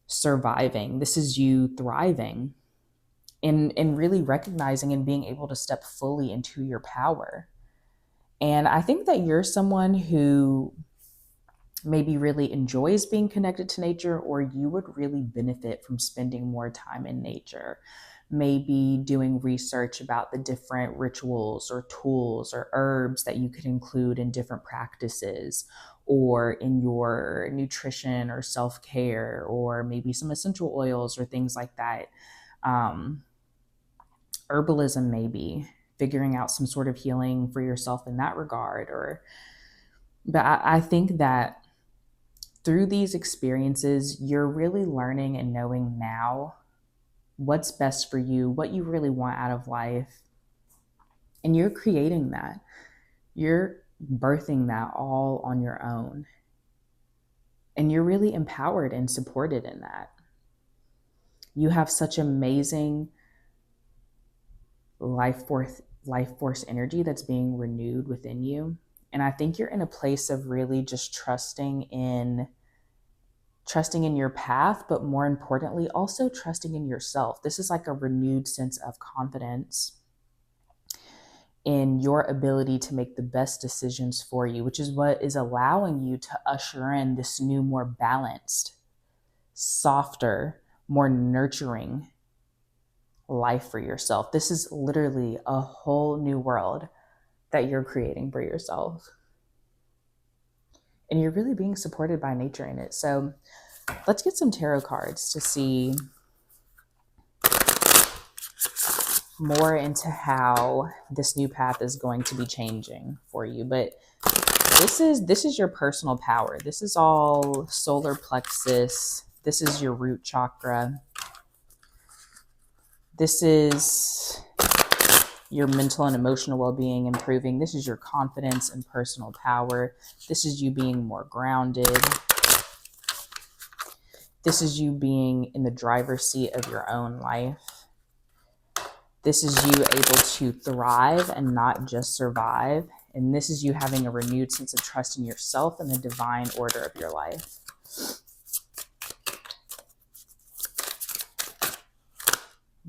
surviving. This is you thriving and really recognizing and being able to step fully into your power. And I think that you're someone who maybe really enjoys being connected to nature, or you would really benefit from spending more time in nature. Maybe doing research about the different rituals or tools or herbs that you could include in different practices or in your nutrition or self-care, or maybe some essential oils or things like that. Herbalism, maybe figuring out some sort of healing for yourself in that regard. But I think that through these experiences, you're really learning and knowing now what's best for you, what you really want out of life. And you're creating that. You're birthing that all on your own. And you're really empowered and supported in that. You have such amazing life force energy that's being renewed within you. And I think you're in a place of really just trusting in your path, but more importantly, also trusting in yourself. This is like a renewed sense of confidence in your ability to make the best decisions for you, which is what is allowing you to usher in this new, more balanced, softer, more nurturing life for yourself. This is literally a whole new world that you're creating for yourself. And you're really being supported by nature in it. So let's get some tarot cards to see more into how this new path is going to be changing for you. But this is your personal power. This is all solar plexus. This is your root chakra. This is your mental and emotional well-being improving. This is your confidence and personal power. This is you being more grounded. This is you being in the driver's seat of your own life. This is you able to thrive and not just survive. And this is you having a renewed sense of trust in yourself and the divine order of your life.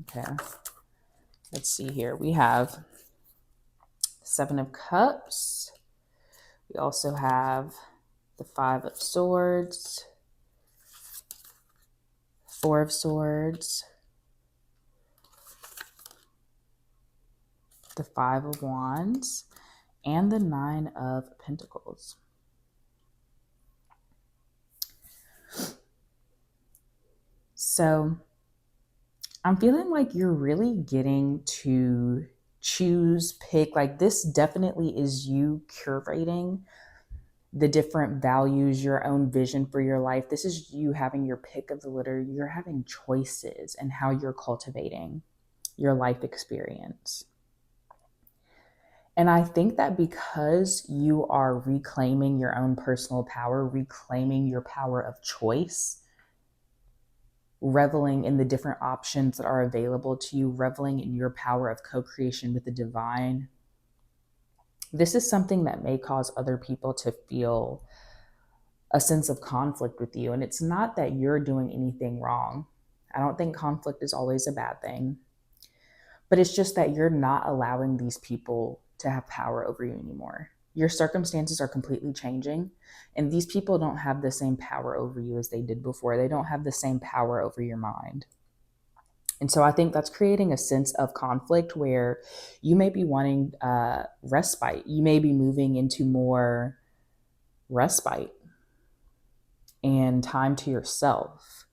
Okay. Let's see here. We have Seven of Cups. We also have the Five of Swords, Four of Swords, the Five of Wands, and the Nine of Pentacles. So I'm feeling like you're really getting to pick, like this definitely is you curating the different values, your own vision for your life. This is you having your pick of the litter. You're having choices and how you're cultivating your life experience. And I think that because you are reclaiming your own personal power, reclaiming your power of choice, reveling in the different options that are available to you, reveling in your power of co-creation with the divine, this is something that may cause other people to feel a sense of conflict with you. And it's not that you're doing anything wrong. I don't think conflict is always a bad thing, but it's just that you're not allowing these people to have power over you anymore. Your circumstances are completely changing, and these people don't have the same power over you as they did before. They don't have the same power over your mind. And so I think that's creating a sense of conflict where you may be wanting respite. You may be moving into more respite and time to yourself.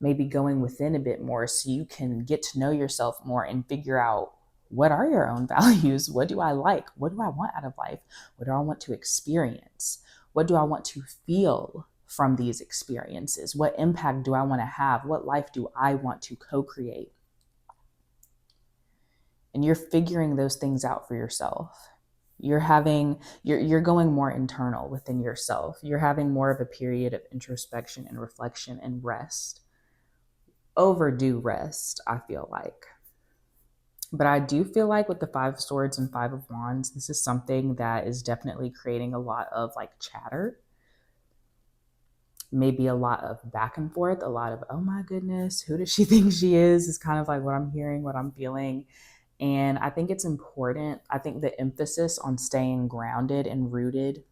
Maybe going within a bit more so you can get to know yourself more and figure out, what are your own values? What do I like? What do I want out of life? What do I want to experience? What do I want to feel from these experiences? What impact do I want to have? What life do I want to co-create? And you're figuring those things out for yourself. You're going more internal within yourself. You're having more of a period of introspection and reflection and rest. Overdue rest, I feel like. But I do feel like with the 5 of Swords and 5 of Wands, this is something that is definitely creating a lot of like chatter. Maybe a lot of back and forth, a lot of, oh my goodness, who does she think she is kind of like what I'm hearing, what I'm feeling. And I think it's important. I think the emphasis on staying grounded and rooted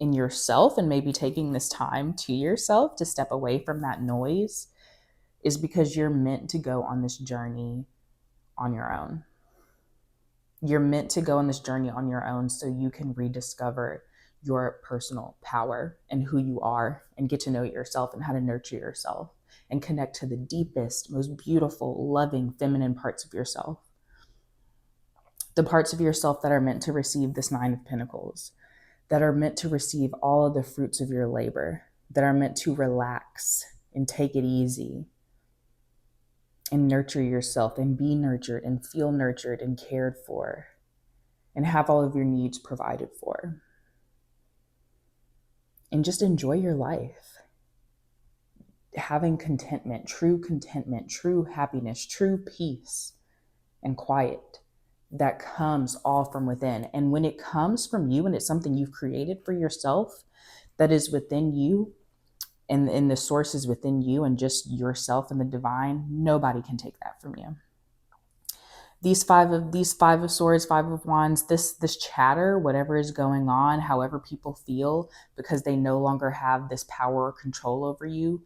in yourself and maybe taking this time to yourself to step away from that noise is because you're meant to go on this journey on your own. You're meant to go on this journey on your own so you can rediscover your personal power and who you are and get to know yourself and how to nurture yourself and connect to the deepest, most beautiful, loving, feminine parts of yourself. The parts of yourself that are meant to receive this 9 of Pentacles, that are meant to receive all of the fruits of your labor, that are meant to relax and take it easy and nurture yourself and be nurtured and feel nurtured and cared for and have all of your needs provided for. And just enjoy your life. Having contentment, true happiness, true peace and quiet that comes all from within. And when it comes from you and it's something you've created for yourself that is within you and the source is within you and just yourself and the divine, nobody can take that from you. These five of Swords, 5 of Wands, this chatter, whatever is going on, however people feel, because they no longer have this power or control over you,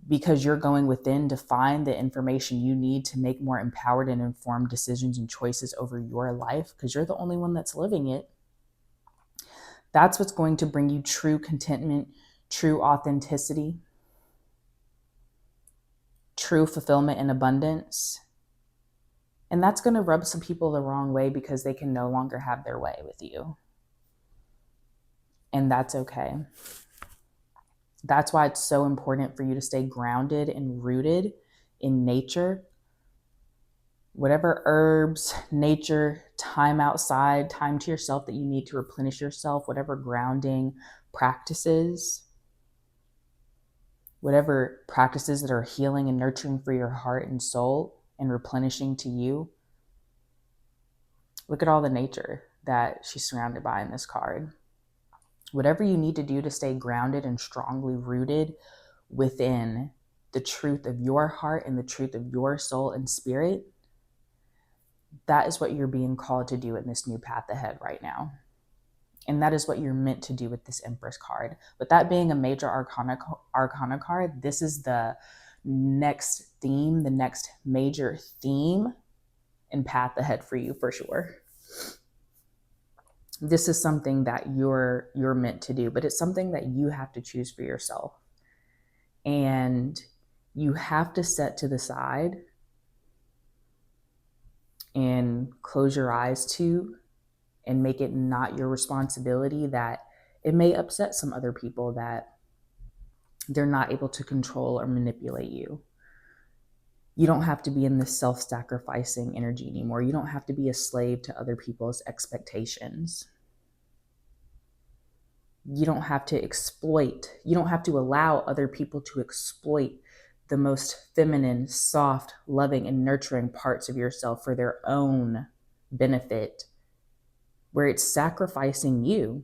because you're going within to find the information you need to make more empowered and informed decisions and choices over your life, because you're the only one that's living it. That's what's going to bring you true contentment, true authenticity, true fulfillment and abundance. And that's going to rub some people the wrong way because they can no longer have their way with you. And that's okay. That's why it's so important for you to stay grounded and rooted in nature. Whatever herbs, nature, time outside, time to yourself that you need to replenish yourself, whatever grounding practices, whatever practices that are healing and nurturing for your heart and soul and replenishing to you. Look at all the nature that she's surrounded by in this card. Whatever you need to do to stay grounded and strongly rooted within the truth of your heart and the truth of your soul and spirit, that is what you're being called to do in this new path ahead right now. And that is what you're meant to do with this Empress card. With that being a major arcana card, this is the next theme, the next major theme and path ahead for you for sure. This is something that you're meant to do, but it's something that you have to choose for yourself. And you have to set to the side and close your eyes to and make it not your responsibility that it may upset some other people that they're not able to control or manipulate you. You don't have to be in this self-sacrificing energy anymore. You don't have to be a slave to other people's expectations. You don't have to exploit. You don't have to allow other people to exploit the most feminine, soft, loving, and nurturing parts of yourself for their own benefit, where it's sacrificing you,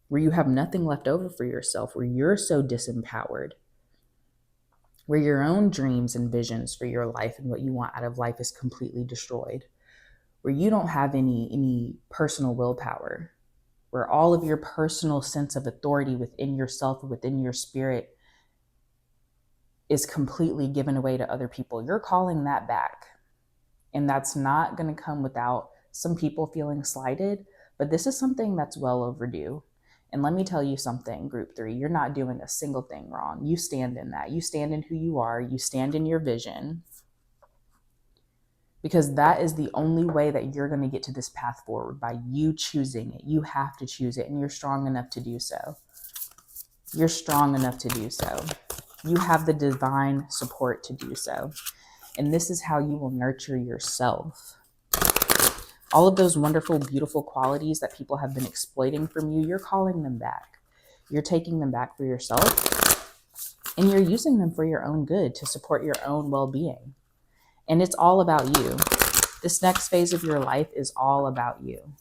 where you have nothing left over for yourself, where you're so disempowered, where your own dreams and visions for your life and what you want out of life is completely destroyed, where you don't have any personal willpower, where all of your personal sense of authority within yourself, within your spirit is completely given away to other people. You're calling that back. And that's not going to come without some people feeling slighted, but this is something that's well overdue. And let me tell you something, Group 3, you're not doing a single thing wrong. You stand in that. You stand in who you are. You stand in your vision. because that is the only way that you're going to get to this path forward, by you choosing it. You have to choose it, and you're strong enough to do so. You're strong enough to do so. You have the divine support to do so. And this is how you will nurture yourself. All of those wonderful, beautiful qualities that people have been exploiting from you, you're calling them back. You're taking them back for yourself, and you're using them for your own good, to support your own well-being. And it's all about you. This next phase of your life is all about you.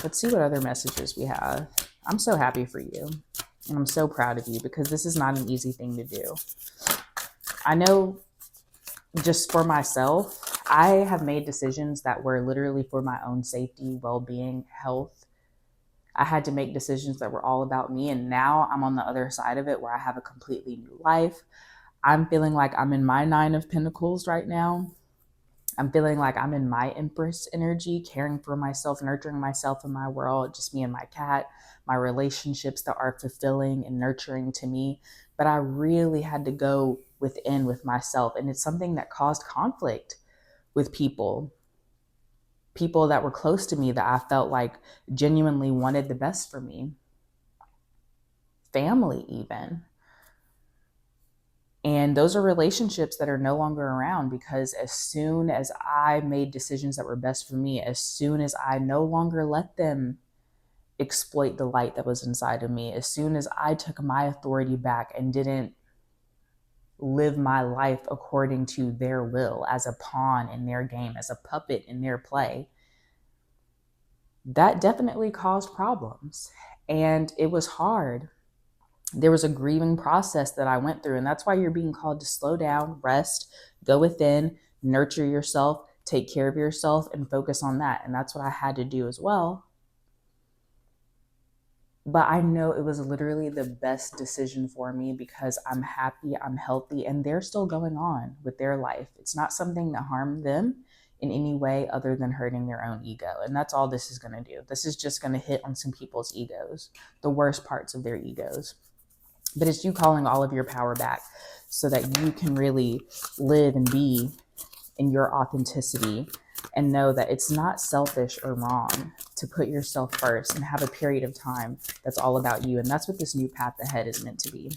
Let's see what other messages we have. I'm so happy for you, and I'm so proud of you, because this is not an easy thing to do. I know, just for myself, I have made decisions that were literally for my own safety, well-being, health. I had to make decisions that were all about me, and now I'm on the other side of it, where I have a completely new life. I'm feeling like I'm in my 9 of Pentacles right now. I'm feeling like I'm in my Empress energy, caring for myself, nurturing myself in my world, just me and my cat, my relationships that are fulfilling and nurturing to me. But I really had to go within with myself, and it's something that caused conflict with people that were close to me, that I felt like genuinely wanted the best for me. Family even. And those are relationships that are no longer around, because as soon as I made decisions that were best for me, as soon as I no longer let them exploit the light that was inside of me, as soon as I took my authority back and didn't live my life according to their will, as a pawn in their game, as a puppet in their play, that definitely caused problems. And it was hard. There was a grieving process that I went through. And that's why you're being called to slow down, rest, go within, nurture yourself, take care of yourself, and focus on that. And that's what I had to do as well. But I know it was literally the best decision for me, because I'm happy, I'm healthy, and they're still going on with their life. It's not something that harmed them in any way other than hurting their own ego. And that's all this is going to do. This is just going to hit on some people's egos, the worst parts of their egos. But it's you calling all of your power back, so that you can really live and be in your authenticity, and know that it's not selfish or wrong to put yourself first and have a period of time that's all about you. And that's what this new path ahead is meant to be.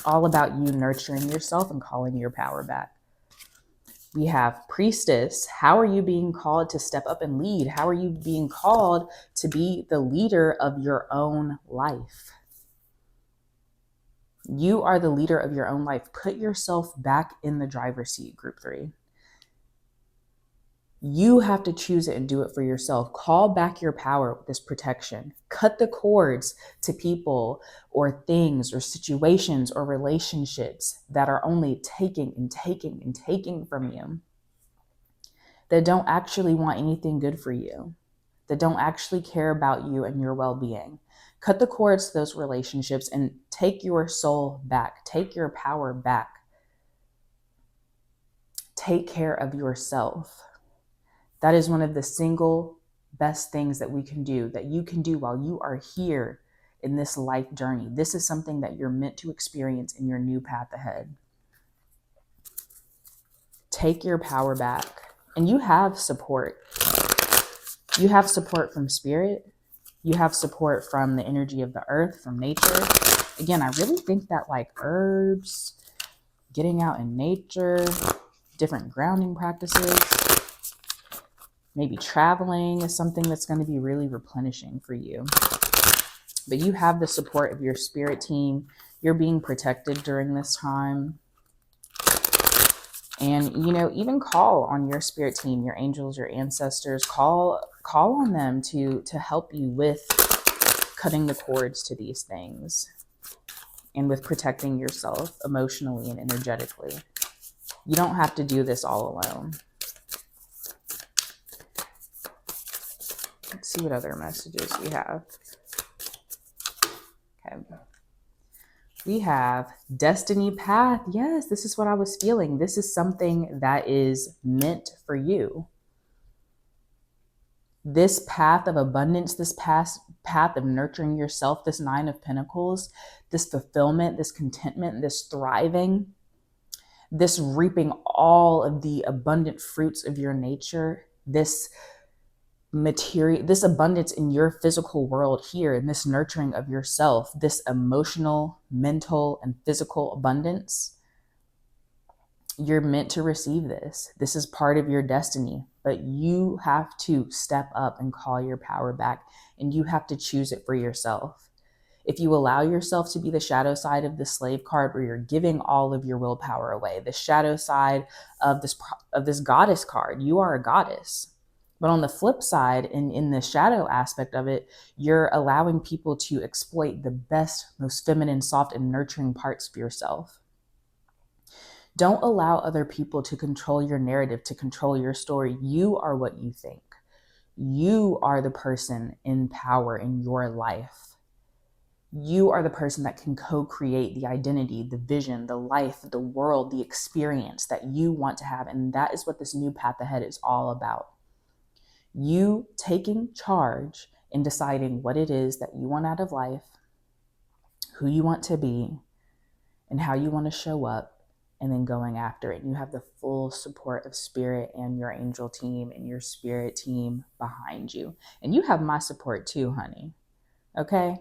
All about you nurturing yourself and calling your power back. We have Priestess. How are you being called to step up and lead? How are you being called to be the leader of your own life? You are the leader of your own life. Put yourself back in the driver's seat, group 3. You have to choose it and do it for yourself. Call back your power with this protection. Cut the cords to people or things or situations or relationships that are only taking and taking and taking from you, that don't actually want anything good for you, that don't actually care about you and your well-being. Cut the cords to those relationships and take your soul back. Take your power back. Take care of yourself. That is one of the single best things that we can do, that you can do while you are here in this life journey. This is something that you're meant to experience in your new path ahead. Take your power back. And you have support. You have support from spirit. You have support from the energy of the earth, from nature. Again, I really think that like herbs, getting out in nature, different grounding practices, maybe traveling is something that's going to be really replenishing for you. But you have the support of your spirit team. You're being protected during this time. And, even call on your spirit team, your angels, your ancestors. Call on them to help you with cutting the cords to these things and with protecting yourself emotionally and energetically. You don't have to do this all alone. Let's see what other messages we have. Okay. We have Destiny Path. Yes, this is what I was feeling. This is something that is meant for you. This path of abundance, this path of nurturing yourself, this 9 of Pentacles, this fulfillment, this contentment, this thriving, this reaping all of the abundant fruits of your nature, this abundance in your physical world here, and this nurturing of yourself, this emotional, mental, and physical abundance, you're meant to receive this. This is part of your destiny, but you have to step up and call your power back, and you have to choose it for yourself. If you allow yourself to be the shadow side of the slave card, where you're giving all of your willpower away, the shadow side of this goddess card, you are a goddess. But on the flip side, in the shadow aspect of it, you're allowing people to exploit the best, most feminine, soft, and nurturing parts of yourself. Don't allow other people to control your narrative, to control your story. You are what you think. You are the person in power in your life. You are the person that can co-create the identity, the vision, the life, the world, the experience that you want to have. And that is what this new path ahead is all about. You taking charge and deciding what it is that you want out of life, who you want to be, and how you want to show up, and then going after it. You have the full support of spirit and your angel team and your spirit team behind you. And you have my support too, honey. Okay?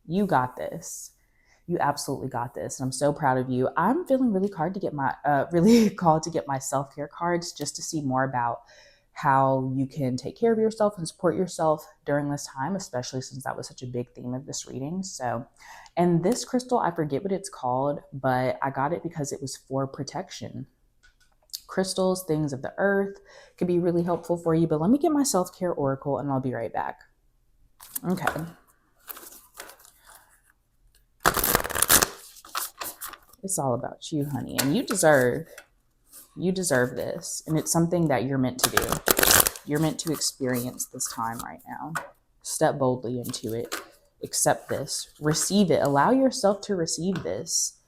You got this. You absolutely got this. And I'm so proud of you. I'm feeling really called to get my self-care cards, just to see more about how you can take care of yourself and support yourself during this time, especially since that was such a big theme of this reading. So, and this crystal, I forget what it's called, but I got it because it was for protection. Crystals, things of the earth, could be really helpful for you. But let me get my self-care oracle and I'll be right back. Okay. It's all about you, honey, and you deserve this. And it's something that you're meant to do. You're meant to experience this time right now. Step boldly into it. Accept this. Receive it. Allow yourself to receive this.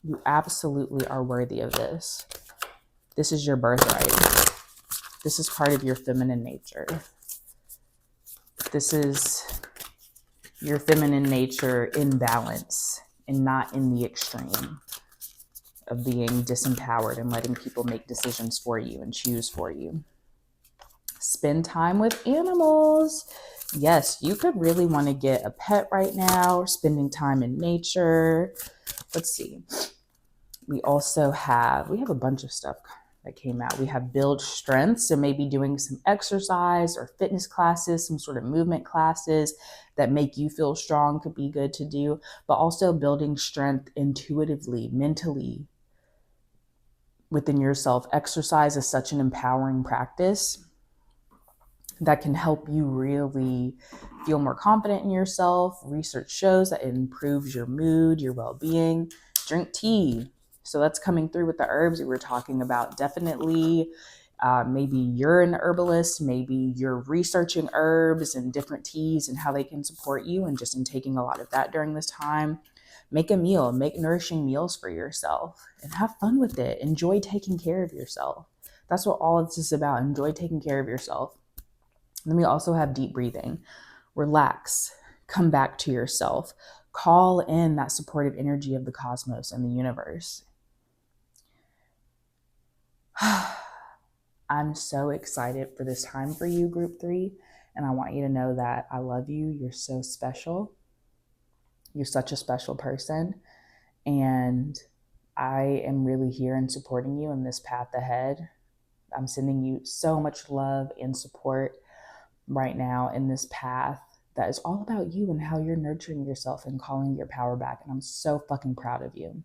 You absolutely are worthy of this. This is your birthright. This is part of your feminine nature. This is your feminine nature in balance and not in the extreme of being disempowered and letting people make decisions for you and choose for you. Spend time with animals. Yes, you could really want to get a pet right now, or spending time in nature. Let's see. We have a bunch of stuff that came out. We have build strength, so maybe doing some exercise or fitness classes, some sort of movement classes that make you feel strong could be good to do, but also building strength intuitively, mentally within yourself. Exercise is such an empowering practice that can help you really feel more confident in yourself. Research shows that it improves your mood, your well-being. Drink tea. So that's coming through with the herbs we were talking about. Definitely, maybe you're an herbalist, maybe you're researching herbs and different teas and how they can support you, and just in taking a lot of that during this time. Make a meal, make nourishing meals for yourself and have fun with it. Enjoy taking care of yourself. That's what all of this is about. Enjoy taking care of yourself. Then we also have deep breathing. Relax, come back to yourself. Call in that supportive energy of the cosmos and the universe. I'm so excited for this time for you, Group 3. And I want you to know that I love you. You're so special. You're such a special person. And I am really here and supporting you in this path ahead. I'm sending you so much love and support right now in this path that is all about you and how you're nurturing yourself and calling your power back. And I'm so fucking proud of you.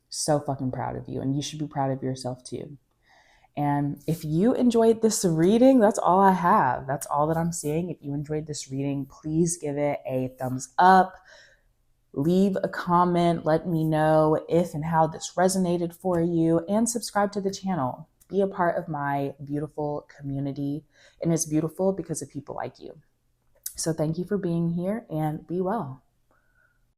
So fucking proud of you. And you should be proud of yourself too. And if you enjoyed this reading, that's all I have. That's all that I'm seeing. If you enjoyed this reading, please give it a thumbs up. Leave a comment. Let me know if and how this resonated for you. And subscribe to the channel. Be a part of my beautiful community. And it's beautiful because of people like you. So thank you for being here and be well.